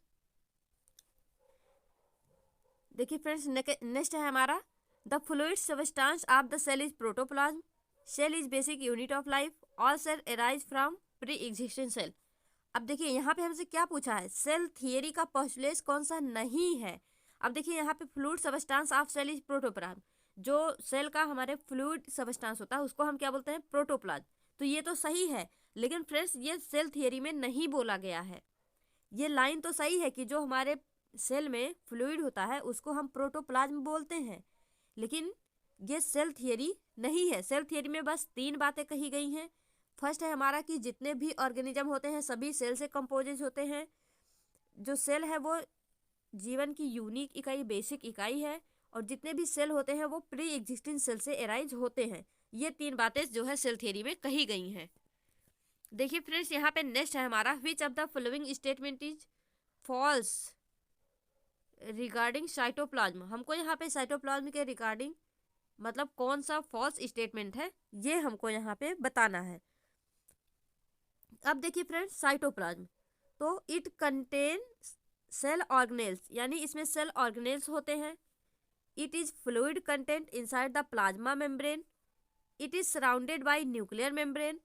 देखिए फ्रेंड्स नेक्स्ट है हमारा, the fluid substance of the cell is protoplasm, cell is basic unit of life, all cell arise from pre existing cell. अब देखिए यहाँ पे हमसे क्या पूछा है, सेल थियरी का पोस्टुलेट कौन सा नहीं है। अब देखिए यहाँ पे fluid substance of cell is protoplasm, जो सेल का हमारे फ्लूइड सबस्टांस होता है उसको हम क्या बोलते हैं, प्रोटोप्लाज्म। तो ये तो सही है, लेकिन फ्रेंड्स ये सेल थियरी में नहीं बोला गया है। ये लाइन तो सही है कि जो हमारे सेल में फ्लूइड होता है उसको हम प्रोटोप्लाज्म बोलते हैं, लेकिन ये सेल थियरी नहीं है। सेल थियरी में बस 3 बातें कही गई हैं। फर्स्ट है हमारा कि जितने भी ऑर्गेनिज्म होते हैं सभी सेल से कंपोजिट होते हैं, जो सेल है वो जीवन की यूनिक इकाई, बेसिक इकाई है, और जितने भी सेल होते हैं वो प्री एग्जिस्टिंग सेल से अराइज होते हैं। ये 3 बातें जो है सेल थियरी में कही गई हैं। देखिए फ्रेंड्स यहाँ पे नेक्स्ट है हमारा, which of the following statement is false regarding cytoplasm. हमको यहाँ पे साइटोप्लाज्म के रिगार्डिंग मतलब कौन सा फॉल्स स्टेटमेंट है ये हमको यहाँ पे बताना है। अब देखिए फ्रेंड्स साइटोप्लाज्म, तो इट कंटेन सेल ऑर्गेनेल्स, यानी इसमें सेल ऑर्गेनेल्स होते हैं। It is fluid content inside the plasma membrane, it is surrounded by nuclear membrane,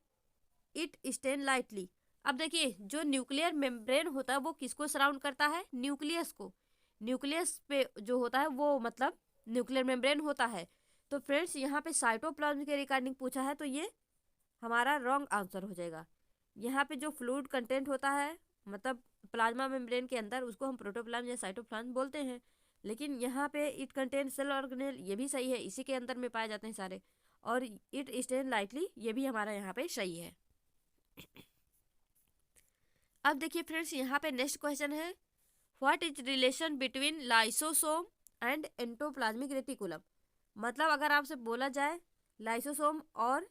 it stain lightly. अब देखिए जो न्यूक्लियर मेम्ब्रेन होता है वो किसको सराउंड करता है, न्यूक्लियस को। न्यूक्लियस पे जो होता है वो मतलब न्यूक्लियर मेम्ब्रेन होता है। तो फ्रेंड्स यहाँ पे साइटोप्लाज्म के रिगार्डिंग पूछा है तो ये हमारा रॉन्ग आंसर हो जाएगा। यहाँ पे जो फ्लूइड कंटेंट होता है मतलब प्लाज्मा मेम्ब्रेन के अंदर उसको हम प्रोटोप्लाज्म या साइटोप्लाज्म बोलते हैं, लेकिन यहाँ पे इट कंटेन सेल ऑर्गेनेल ये भी सही है, इसी के अंदर में पाए जाते हैं सारे। और इट स्टेन लाइटली ये भी हमारा यहाँ पे सही है। अब देखिए फ्रेंड्स यहाँ पे नेक्स्ट क्वेश्चन है, what is relation between lysosome and endoplasmic reticulum. मतलब अगर आपसे बोला जाए लाइसोसोम और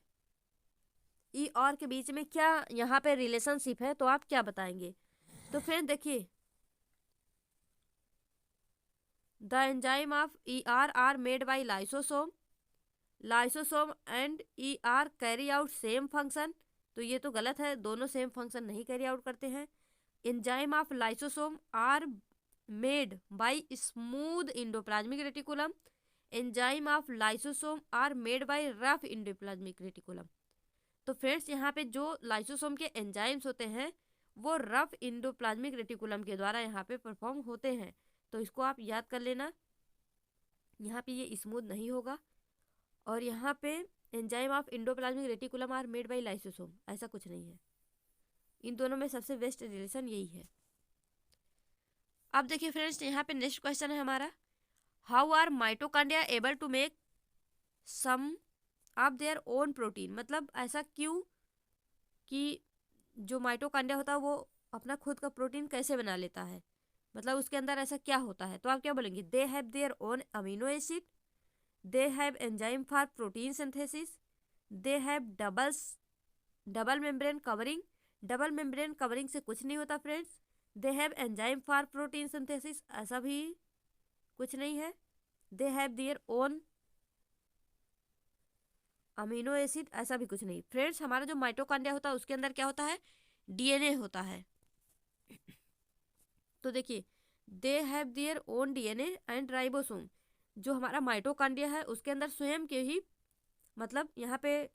ई और के बीच में क्या यहाँ पे रिलेशनशिप है तो आप क्या बताएंगे। तो फ्रेंड देखिए the enzyme of E R made by lysosome, lysosome and E carry out same function. तो ये तो गलत है, दोनों सेम फंक्शन नहीं कैरी आउट करते हैं। Enzyme of lysosome are made by smooth endoplasmic reticulum, enzyme of lysosome are made by rough endoplasmic reticulum. तो फ्रेंड्स यहाँ पे जो लाइसोसोम के एंजाइम्स होते हैं वो रफ इंडोप्लाज्मिक रेटिकुलम के द्वारा यहाँ पे परफॉर्म होते हैं। तो इसको आप याद कर लेना, यहाँ पे ये स्मूथ नहीं होगा, और यहाँ पे enzyme of endoplasmic reticulum are made by lysosome, ऐसा कुछ नहीं है। इन दोनों में सबसे बेस्ट रिलेशन यही है। अब देखिए फ्रेंड्स, यहाँ पे नेक्स्ट क्वेश्चन है हमारा, how are mitochondria able to make some of their own protein. मतलब ऐसा क्यों कि जो माइटोकॉन्ड्रिया होता है वो अपना खुद का प्रोटीन कैसे बना लेता है, मतलब उसके अंदर ऐसा क्या होता है। तो आप क्या बोलेंगे, they have their own amino acid, they have enzyme for protein synthesis, they have double membrane covering. Double membrane covering से कुछ नहीं होता friends. They have enzyme for protein synthesis, ऐसा भी कुछ नहीं है। They have their own amino acid, ऐसा भी कुछ नहीं। फ्रेंड्स, हमारा जो माइटोकॉन्ड्रिया होता है उसके अंदर क्या होता है, डीएनए होता है। तो देखिए, they have their own DNA and ribosome. जो हमारा माइटोकॉन्ड्रिया है उसके अंदर स्वयं के ही, मतलब यहाँ पे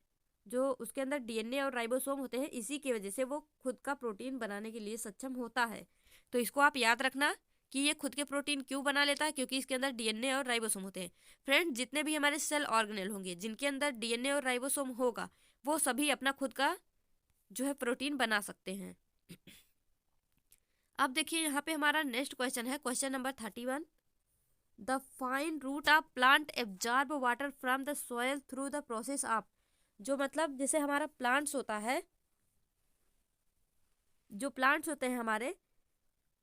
जो उसके अंदर डीएनए और राइबोसोम होते हैं, इसी की वजह से वो खुद का प्रोटीन बनाने के लिए सक्षम होता है। तो इसको आप याद रखना कि ये खुद के प्रोटीन क्यों बना लेता है, क्योंकि इसके अंदर डीएनए और राइबोसोम होते हैं। फ्रेंड्स, जितने भी हमारे सेल ऑर्गेनेल होंगे जिनके अंदर डीएनए और राइबोसोम होगा, वो सभी अपना खुद का जो है प्रोटीन बना सकते हैं। अब देखिए यहाँ पे हमारा नेक्स्ट क्वेश्चन है, question number 31, the fine root of plant absorb water from the soil through the process of. जो मतलब जैसे हमारा प्लांट्स होता है, जो प्लांट्स होते हैं हमारे,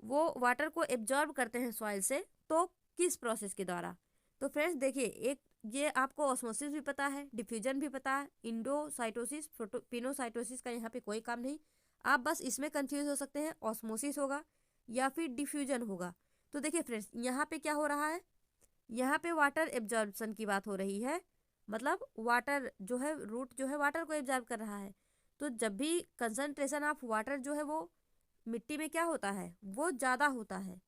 वो वाटर को एब्जॉर्ब करते हैं सॉइल से, तो किस प्रोसेस के द्वारा। तो फ्रेंड्स देखिए, एक ये आपको ऑस्मोसिस भी पता है, डिफ्यूजन भी पता है, इंडोसाइटोसिस, पिनोसाइटोसिस का यहाँ पे कोई काम नहीं। आप बस इसमें कंफ्यूज हो सकते हैं, ऑस्मोसिस होगा या फिर डिफ्यूजन होगा। तो देखिए फ्रेंड्स, यहाँ पे क्या हो रहा है, यहाँ पे वाटर एब्जॉर्प्शन की बात हो रही है, मतलब वाटर जो है, रूट जो है वाटर को एब्जॉर्ब कर रहा है। तो जब भी कंसंट्रेशन ऑफ वाटर जो है वो मिट्टी में क्या होता है, वो ज़्यादा होता है,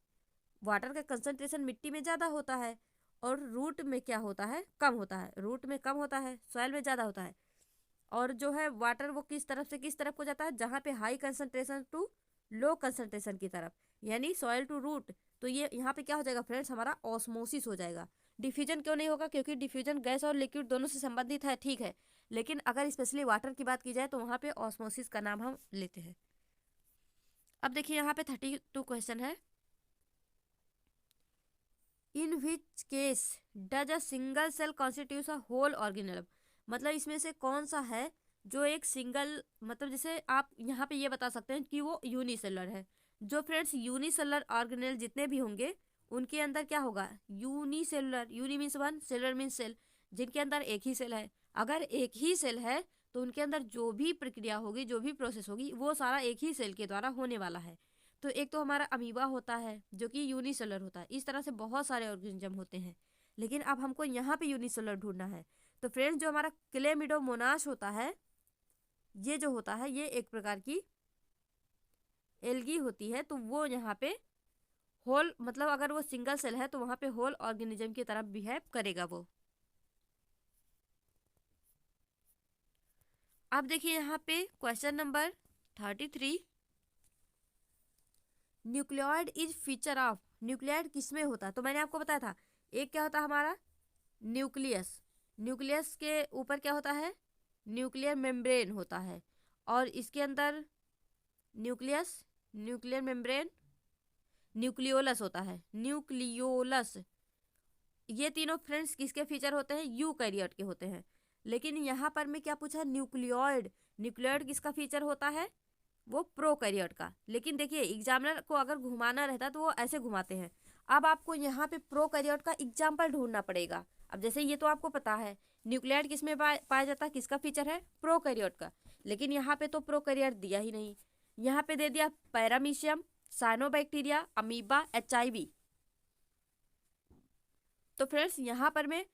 वाटर का कंसंट्रेशन मिट्टी में ज़्यादा होता है, और रूट में क्या होता है, कम होता है। रूट में कम होता है, सॉइल में ज़्यादा होता है। और जो है वाटर वो किस तरफ से किस तरफ को जाता है, जहाँ पे high concentration to low concentration की तरफ, यानी सॉइल टू रूट। तो ये यहाँ पे क्या हो जाएगा फ्रेंड्स, हमारा ऑस्मोसिस हो जाएगा। डिफ्यूजन क्यों नहीं होगा, क्योंकि डिफ्यूजन गैस और लिक्विड दोनों से संबंधित है, ठीक है, लेकिन अगर स्पेशली वाटर की बात की जाए तो वहाँ पे ऑस्मोसिस का नाम हम लेते हैं। अब देखिए यहाँ पे 32 क्वेश्चन है, in which case does a single cell constitute a whole organism. मतलब इसमें से कौन सा है जो एक सिंगल, मतलब जैसे आप यहाँ पे ये बता सकते हैं कि वो यूनिसेलर है। जो फ्रेंड्स यूनिसेलर ऑर्गेनेल जितने भी होंगे उनके अंदर क्या होगा, unicellular, uni means one, cellular means cell, जिनके अंदर एक ही सेल है। अगर एक ही सेल है तो उनके अंदर जो भी प्रक्रिया होगी, जो भी प्रोसेस होगी, वो सारा एक ही सेल के द्वारा होने वाला है। तो एक तो हमारा अमीबा होता है जो कि यूनिसेलर होता है। इस तरह से बहुत सारे ऑर्गेनिज्म होते हैं, लेकिन अब हमको यहाँ पे यूनिसेलर ढूंढना है। तो फ्रेंड्स, जो हमारा क्लेमिडोमोनास होता है, ये जो होता है ये एक प्रकार की एल्गी होती है। तो वो यहाँ पे होल, मतलब अगर वो सिंगल सेल है तो वहाँ पे होल ऑर्गेनिज्म की तरफ बिहेव करेगा वो। अब देखिए यहाँ पे question number 33, nucleoid is feature of. Nucleoid किसमें होता है, तो मैंने आपको बताया था, एक क्या होता है हमारा न्यूक्लियस, न्यूक्लियस के ऊपर क्या होता है, न्यूक्लियर मेम्ब्रेन होता है, और इसके अंदर न्यूक्लियस, न्यूक्लियर मेम्ब्रेन, न्यूक्लियोलस होता है, न्यूक्लियोलस। ये तीनों फ्रेंड्स किसके फीचर होते हैं, यूकैरियोट के होते हैं। लेकिन यहाँ पर मैं क्या पूछा, न्यूक्लियोइड, न्यूक्लियोइड किसका फीचर होता है, वो प्रोकैरियोट का। लेकिन देखिए एग्जामिनर को अगर घुमाना रहता तो वो ऐसे घुमाते हैं। अब आपको यहाँ पे प्रोकैरियोट का एग्जाम्पल ढूंढना पड़ेगा। अब जैसे ये तो आपको पता है न्यूक्लियोइड किसमें पाया जाता है, किसका फीचर है, प्रोकैरियोट का, लेकिन यहाँ पे तो प्रोकैरियोट दिया ही नहीं, यहाँ पे दे दिया पैरामीशियम, साइनोबैक्टीरिया, अमीबा, HIV। तो फ्रेंड्स यहाँ पर मैं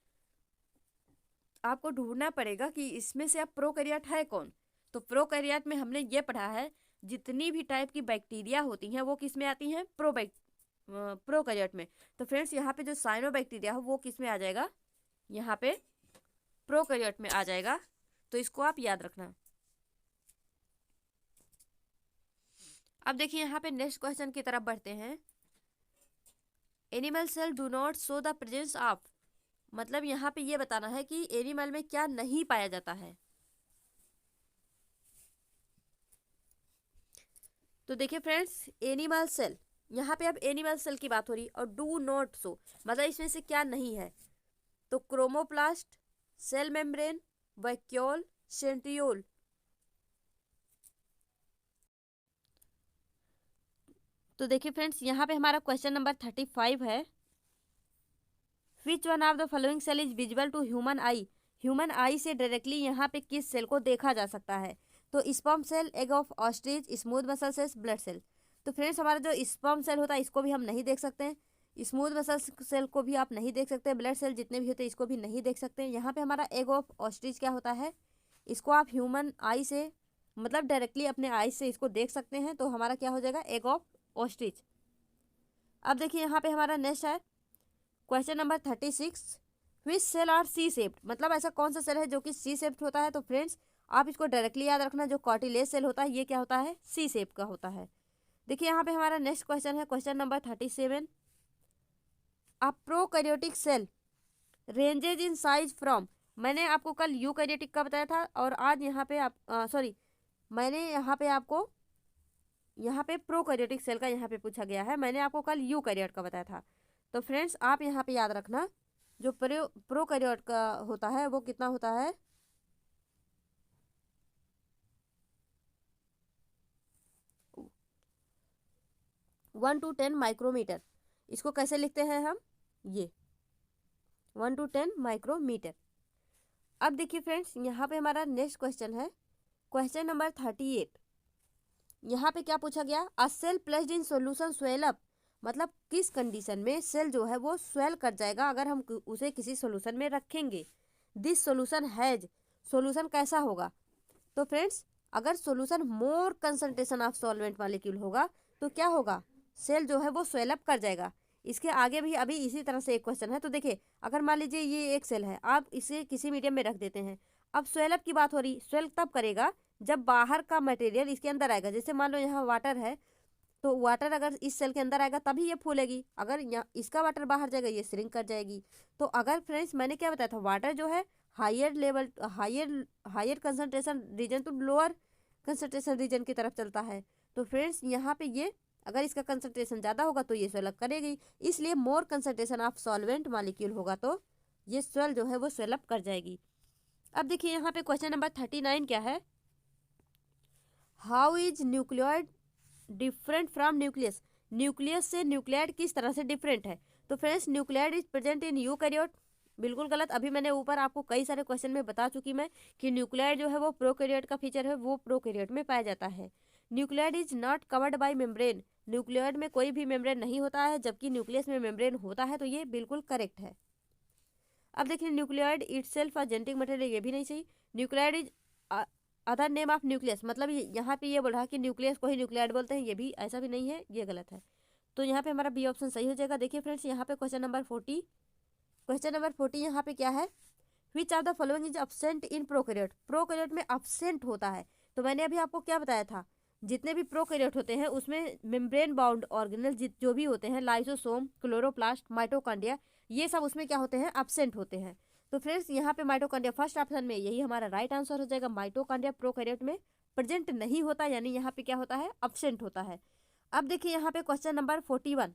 आपको ढूंढना पड़ेगा कि इसमें से अब प्रोकैरियोट है कौन। तो प्रोकैरियोट में हमने ये पढ़ा है जितनी भी टाइप की बैक्टीरिया होती हैं वो किस में आती हैं, प्रोकैरियोट में। तो फ्रेंड्स यहाँ पे जो साइनोबैक्टीरिया हो वो किस में आ जाएगा, यहाँ पे प्रोकैरियोट में आ जाएगा। तो इसको आप याद रखना। अब देखिए यहाँ पे नेक्स्ट क्वेश्चन की तरफ बढ़ते हैं। Animal cell do not show the presence of, मतलब यहाँ पे ये बताना है कि एनिमल में क्या नहीं पाया जाता है। तो देखिए फ्रेंड्स, एनिमल सेल, यहाँ पे अब एनिमल सेल की बात हो रही और डू नॉट शो मतलब इसमें से क्या नहीं है। तो chromoplast, cell membrane, vacuole, centriole. तो देखिए फ्रेंड्स, यहाँ पे हमारा क्वेश्चन नंबर 35 है। Which one of the following cell is visible to human eye, human eye से डायरेक्टली यहाँ पे किस सेल को देखा जा सकता है। तो sperm cell, egg of ostrich, smooth muscle cells, blood cell. तो फ्रेंड्स हमारा जो स्पर्म सेल होता है इसको भी हम नहीं देख सकते हैं, स्मूथ मसल सेल को भी आप नहीं देख सकते, ब्लड सेल जितने भी होते हैं इसको भी नहीं देख सकते। यहाँ पे हमारा एग ऑफ ऑस्ट्रिच क्या होता है, इसको आप ह्यूमन आई से मतलब डायरेक्टली अपने आई से इसको देख सकते हैं। तो हमारा क्या हो जाएगा, एग ऑफ ऑस्ट्रिच। अब देखिए यहाँ पे हमारा नेक्स्ट है क्वेश्चन नंबर 36। विच सेल आर सी शेप्ड, मतलब ऐसा कौन सा सेल है जो कि सी शेप्ड होता है। तो फ्रेंड्स आप इसको डायरेक्टली याद रखना, जो कार्टिलेज सेल होता है ये क्या होता है, सी शेप का होता है। देखिए यहाँ पे हमारा नेक्स्ट क्वेश्चन है question number 37। A prokaryotic cell ranges in size from, मैंने आपको कल यूकैरियोटिक का बताया था और आज यहाँ पे आप सॉरी मैंने यहाँ पे आपको यहाँ पे प्रोकैरियोटिक सेल का यहाँ पे पूछा गया है, मैंने आपको कल यूकैरियोट का बताया था। तो फ्रेंड्स आप यहाँ पे याद रखना, जो प्रोकैरियोट का होता है वो कितना होता है, 1 to 10 माइक्रोमीटर। इसको कैसे लिखते हैं हम, ये 1 to 10 माइक्रोमीटर। अब देखिए फ्रेंड्स यहाँ पे हमारा नेक्स्ट क्वेश्चन है क्वेश्चन नंबर 38। यहाँ पे क्या पूछा गया, a cell placed in solution swell up, मतलब किस कंडीशन में सेल जो है वो स्वेल कर जाएगा अगर हम उसे किसी सोल्यूशन में रखेंगे। दिस सोल्यूशन हैज, सोल्यूशन कैसा होगा। तो फ्रेंड्स अगर solution more concentration of solvent molecule होगा तो क्या होगा, सेल जो है वो स्वेल अप कर जाएगा। इसके आगे भी अभी इसी तरह से एक क्वेश्चन है। तो देखिए अगर मान लीजिए ये एक सेल है, आप इसे किसी मीडियम में रख देते हैं, अब स्वेल अप की बात हो रही, स्वेल तब करेगा जब बाहर का मटेरियल इसके अंदर आएगा। जैसे मान लो यहाँ वाटर है, तो वाटर अगर इस सेल के अंदर आएगा तभी ये फूलेगी, अगर यहाँ इसका वाटर बाहर जाएगा ये श्रिंक कर जाएगी। तो अगर फ्रेंड्स मैंने क्या बताया था, वाटर जो है higher level higher concentration region to lower concentration region की तरफ चलता है। तो फ्रेंड्स यहाँ पे ये अगर इसका कंसंट्रेशन ज़्यादा होगा तो ये स्वेल करेगी, इसलिए मोर कंसंट्रेशन ऑफ सॉल्वेंट मॉलिक्यूल होगा तो ये स्वेल जो है वो स्वेल अप कर जाएगी। अब देखिए यहाँ पे क्वेश्चन नंबर 39 क्या है, how is nucleoid different from nucleus, nucleus से न्यूक्लियाइड किस तरह से डिफरेंट है। तो friends nuclide is present in eukaryote, बिल्कुल गलत। अभी मैंने ऊपर आपको कई सारे क्वेश्चन में बता चुकी मैं कि न्यूक्लियाइड जो है वो प्रोकैरियोट का फीचर है, वो प्रोकैरियोट में पाया जाता है। Nuclide is not covered by membrane, nuclide में कोई भी मेम्ब्रेन नहीं होता है, जबकि न्यूक्लियस में मेम्ब्रेन होता है। तो ये बिल्कुल करेक्ट है। अब देखिए nuclide itself a genetic material, ये भी नहीं सही। Nuclide is other name of nucleus, मतलब यहाँ पे ये बोल रहा है कि न्यूक्लियस को ही न्यूक्लियाइड बोलते हैं, ये भी ऐसा भी नहीं है, ये गलत है। तो यहाँ पे हमारा बी ऑप्शन सही हो जाएगा। देखिए फ्रेंड्स यहाँ पे क्वेश्चन नंबर 40 यहाँ पे क्या है, विच of the following is absent in prokaryote, prokaryote में अब्सेंट होता है। तो मैंने अभी आपको क्या बताया था, जितने भी प्रोकैरियोट होते हैं उसमें मेम्ब्रेन बाउंड ऑर्गेनल जो भी होते हैं, लाइसोसोम, क्लोरोप्लास्ट, माइटोकॉन्ड्रिया, ये सब उसमें क्या होते हैं, अब्सेंट होते हैं। तो फ्रेंड्स यहाँ पे माइटोकॉन्ड्रिया फर्स्ट ऑप्शन में, यही हमारा राइट आंसर हो जाएगा। माइटोकॉन्ड्रिया प्रोकैरियोट में प्रेजेंट नहीं होता, यानी यहाँ पे क्या होता है, अब्सेंट होता है। अब देखिए यहाँ पे क्वेश्चन नंबर 41।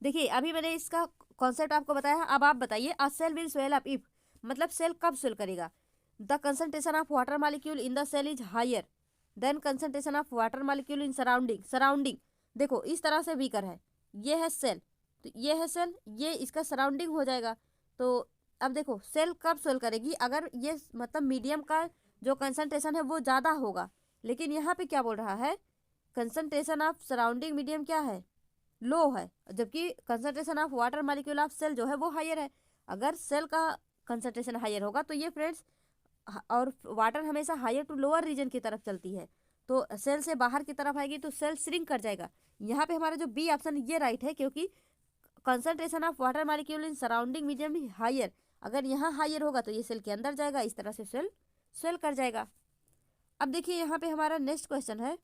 देखिए अभी मैंने इसका कॉन्सेप्ट आपको बताया, अब आप बताइए, a cell will swell up if, मतलब सेल कब स्वेल करेगा, the concentration of water molecule in the cell is higher than concentration of water molecule in surrounding. देखो इस तरह से वीकर है, ये है सेल, तो ये है सेल, ये इसका सराउंडिंग हो जाएगा। तो अब देखो सेल कब स्वेल करेगी, अगर ये मतलब मीडियम का जो कंसंट्रेशन है वो ज़्यादा होगा। लेकिन यहाँ पे क्या बोल रहा है, कंसंट्रेशन ऑफ सराउंडिंग मीडियम क्या है, लो है, जबकि concentration of water molecule of cell जो है वो हायर है। अगर सेल का कंसंट्रेशन हायर होगा तो ये फ्रेंड्स और वाटर हमेशा हायर टू लोअर रीजन की तरफ चलती है, तो सेल से बाहर की तरफ आएगी तो सेल श्रिंक कर जाएगा। यहाँ पे हमारा जो बी ऑप्शन ये राइट है, क्योंकि concentration of water molecule in surrounding medium higher, अगर यहाँ हायर होगा तो ये सेल के अंदर जाएगा, इस तरह से सेल स्वेल कर जाएगा। अब देखिए यहाँ पे हमारा नेक्स्ट क्वेश्चन है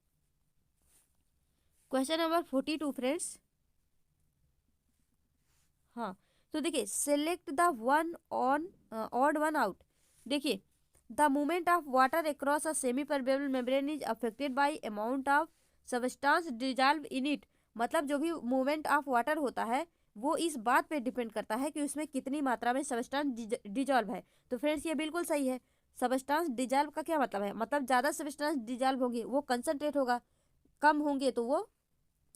क्वेश्चन नंबर 42 फ्रेंड्स। हाँ, तो देखिए select the one on odd one out. देखिए the movement of water across a semi permeable membrane is affected by amount of substance dissolve in it. मतलब जो भी मूवमेंट ऑफ वाटर होता है वो इस बात पे डिपेंड करता है कि उसमें कितनी मात्रा में सबस्टांस डिजॉल्व है। तो फ्रेंड्स ये बिल्कुल सही है। सबस्टांस डिजॉल्व का क्या मतलब है, मतलब ज़्यादा सबस्टांस डिजॉल्व होंगे वो कंसनट्रेट होगा, कम होंगे तो वो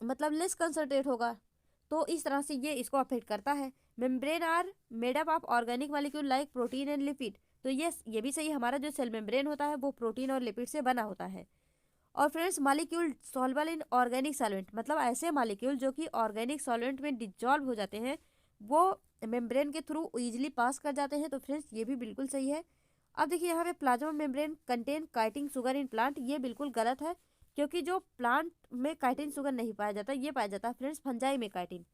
मतलब लेस कंसनट्रेट होगा। तो इस तरह से ये इसको अफेक्ट करता है। Membrane are made up of organic molecule like protein and lipid. तो ये भी सही, हमारा जो सेल मेम्ब्रेन होता है वो प्रोटीन और लिपिड से बना होता है। और friends molecule soluble in organic solvent, मतलब ऐसे मॉलिक्यूल जो कि ऑर्गेनिक सॉल्वेंट में डिजॉल्व हो जाते हैं वो मेम्ब्रेन के थ्रू इजीली पास कर जाते हैं। तो फ्रेंड्स ये भी बिल्कुल सही है। अब देखिए यहाँ पे plasma membrane contain chitin sugar in plant, ये बिल्कुल गलत है, क्योंकि जो प्लांट में काइटिन शुगर नहीं पाया जाता, ये पाया जाता है फ्रेंड्स फंजाई में काइटिन।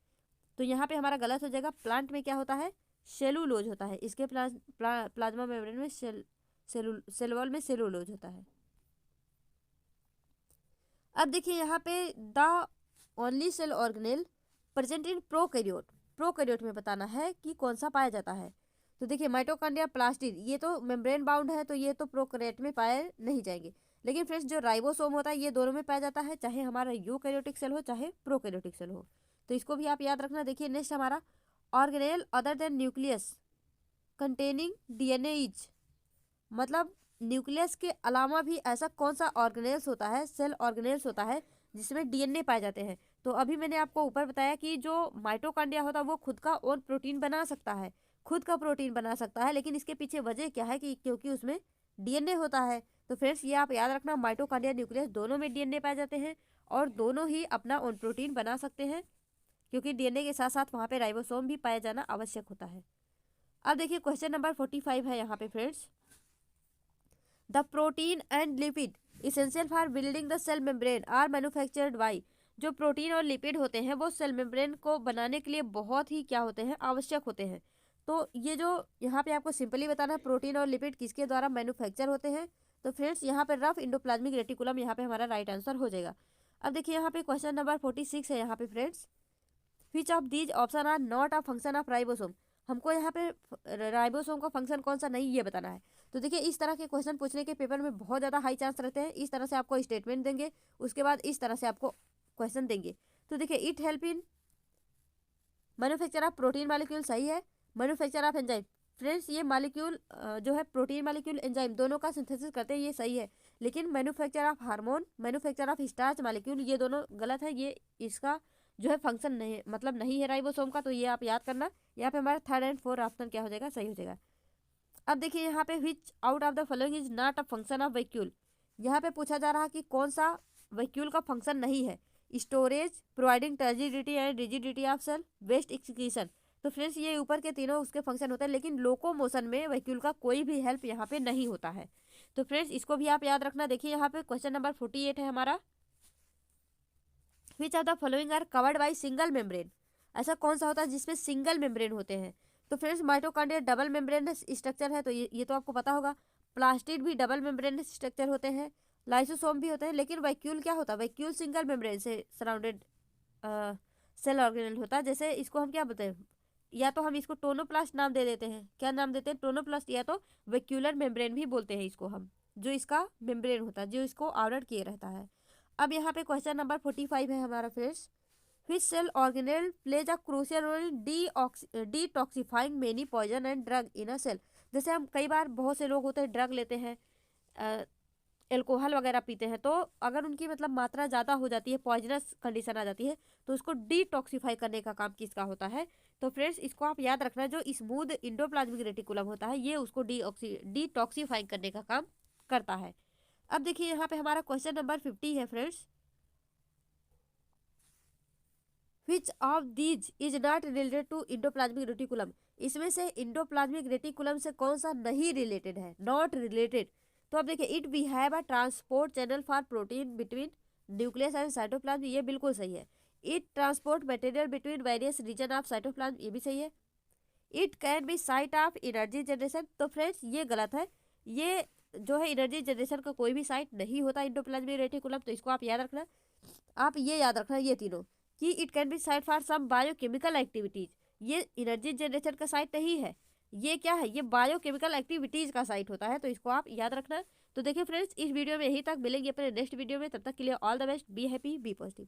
तो यहाँ पे हमारा गलत हो जाएगा। प्लांट में क्या होता है, सेलुलोज होता है, इसके प्लाज्मा मेम्ब्रेन में सेल वॉल में सेलुलोज होता है। अब देखिए यहाँ पे the only cell organelle present in prokaryote में बताना है कि कौन सा पाया जाता है। तो देखिए माइटोकॉन्ड्रिया, प्लास्टिड, ये तो मेम्ब्रेन बाउंड है तो ये तो प्रोकैरियोट में पाए नहीं जाएंगे। लेकिन फ्रेंड्स जो राइबोसोम होता है ये दोनों में पाया जाता है, चाहे हमारा यूकैरियोटिक सेल हो चाहे प्रोकैरियोटिक सेल हो। तो इसको भी आप याद रखना। देखिए नेक्स्ट हमारा organelle other than nucleus containing DNA is, मतलब न्यूक्लियस के अलावा भी ऐसा कौन सा ऑर्गेनेल्स होता है, सेल ऑर्गेनेल्स होता है जिसमें डीएनए पाए जाते हैं। तो अभी मैंने आपको ऊपर बताया कि जो माइटोकॉन्ड्रिया होता है वो खुद का ओन प्रोटीन बना सकता है, खुद का प्रोटीन बना सकता है, लेकिन इसके पीछे वजह क्या है कि क्योंकि उसमें डीएनए होता है। तो फ्रेंड्स ये आप याद रखना, माइटोकॉन्ड्रिया न्यूक्लियस दोनों में डीएनए पाए जाते हैं और दोनों ही अपना ओन प्रोटीन बना सकते हैं, क्योंकि डीएनए के साथ साथ वहाँ पे राइबोसोम भी पाया जाना आवश्यक होता है। अब देखिए क्वेश्चन नंबर 45 है यहाँ पे friends. The protein and lipid essential for building the cell membrane are manufactured by. जो प्रोटीन और लिपिड होते हैं वो सेल मेम्ब्रेन को बनाने के लिए बहुत ही क्या होते हैं, आवश्यक होते हैं। तो ये जो यहाँ पे आपको सिंपली बताना है प्रोटीन और लिपिड किसके द्वारा मैन्युफैक्चर होते हैं। तो फ्रेंड्स यहाँ पे रफ इंडोप्लाज्मिक रेटिकुलम यहाँ पे हमारा राइट आंसर हो जाएगा। अब देखिए यहाँ पे क्वेश्चन नंबर 46 है यहाँ पे friends. Which of these option are not a function of ribosome. हमको यहाँ पे राइबोसोम का फंक्शन कौन सा नहीं ये बताना है। तो देखिए इस तरह के क्वेश्चन पूछने के पेपर में बहुत ज़्यादा हाई चांस रहते हैं। इस तरह से आपको स्टेटमेंट देंगे, उसके बाद इस तरह से आपको क्वेश्चन देंगे। तो देखिए it help in manufacture of protein molecule, सही है। मैन्युफैक्चर ऑफ एंजाइम, फ्रेंड्स ये मॉलिक्यूल जो है प्रोटीन मॉलिक्यूल एंजाइम दोनों का सिंथेसिस करते हैं, ये सही है। लेकिन manufacture of hormone, manufacture of starch molecule, ये दोनों गलत है। ये इसका जो है फंक्शन नहीं, मतलब नहीं है राइबोसोम का। तो ये आप याद करना। यहाँ पे हमारा 3rd एंड 4th ऑप्शन क्या हो जाएगा, सही हो जाएगा। अब देखिए यहाँ पे विच out of the following is not a function of vacuole. यहाँ पे पूछा जा रहा है कि कौन सा वैक्यूल का फंक्शन नहीं है। Storage, providing turgidity and rigidity of cell, waste excretion. तो फ्रेंड्स ये ऊपर के तीनों उसके फंक्शन होते हैं, लेकिन लोकोमोशन में वैक्यूल का कोई भी हेल्प यहाँ पे नहीं होता है। तो फ्रेंड्स इसको भी आप याद रखना। देखिए यहाँ पे क्वेश्चन नंबर 48 है हमारा। Which of the following are covered by single membrane. ऐसा कौन सा होता है जिसमें सिंगल मेम्ब्रेन होते हैं। तो friends mitochondria double membrane structure है, तो ये तो आपको पता होगा। प्लास्टिड भी डबल मेम्ब्रेन स्ट्रक्चर होते हैं, लाइसोसोम भी होते हैं। लेकिन वैक्यूल क्या होता है, वैक्यूल सिंगल मेम्ब्रेन से सराउंडेड सेल ऑर्गेनेल होता है। जैसे इसको हम क्या बोलते हैं, या तो हम इसको टोनोप्लास्ट नाम दे देते हैं, क्या नाम देते हैं, टोनोप्लास्ट, या तो वैक्यूलर मेम्ब्रेन भी बोलते हैं इसको हम, जो इसका मेम्ब्रेन होता है, जो इसको आवरण किए रहता है। अब यहाँ पे क्वेश्चन नंबर 45 है हमारा friends. Which cell organelle plays a crucial role in detoxifying many poison and drug in a cell. जैसे हम कई बार बहुत से लोग होते हैं ड्रग लेते हैं, एल्कोहल वगैरह पीते हैं, तो अगर उनकी मतलब मात्रा ज़्यादा हो जाती है, पॉइजनस कंडीशन आ जाती है, तो उसको डिटॉक्सिफाई करने का काम किसका होता है। तो फ्रेंड्स इसको आप याद रखना, जो स्मूथ इंडोप्लाज्मिक रेटिकुलम होता है ये उसको डिटॉक्सिफाई करने का काम करता है। अब देखिए यहाँ पे हमारा क्वेश्चन नंबर 50 है friends. Which of these is not related to endoplasmic reticulum, इसमें से इंडोप्लाज्मिक रेटिकुलम से कौन सा नहीं रिलेटेड है, नॉट रिलेटेड। तो अब देखिए, it we have a transport channel for protein between nucleus and cytoplasm, ये बिल्कुल सही है। It transport material between various region of cytoplasm, ये भी सही है। It can be site of energy generation, तो फ्रेंड्स ये गलत है। ये जो है एनर्जी जनरेशन का कोई भी साइट नहीं होता इंडोप्लाज्मिक रेटिकुलम, तो इसको आप याद रखना। आप ये याद रखना ये तीनों, कि it can be site for some biochemical activities, ये एनर्जी जनरेशन का साइट नहीं है, ये क्या है, ये बायोकेमिकल एक्टिविटीज का साइट होता है, तो इसको आप याद रखना। तो देखिए फ्रेंड्स, इस वीडियो में यही तक, मिलेंगे अपने नेक्स्ट वीडियो में, तब तक के लिए all the best, be happy, be positive.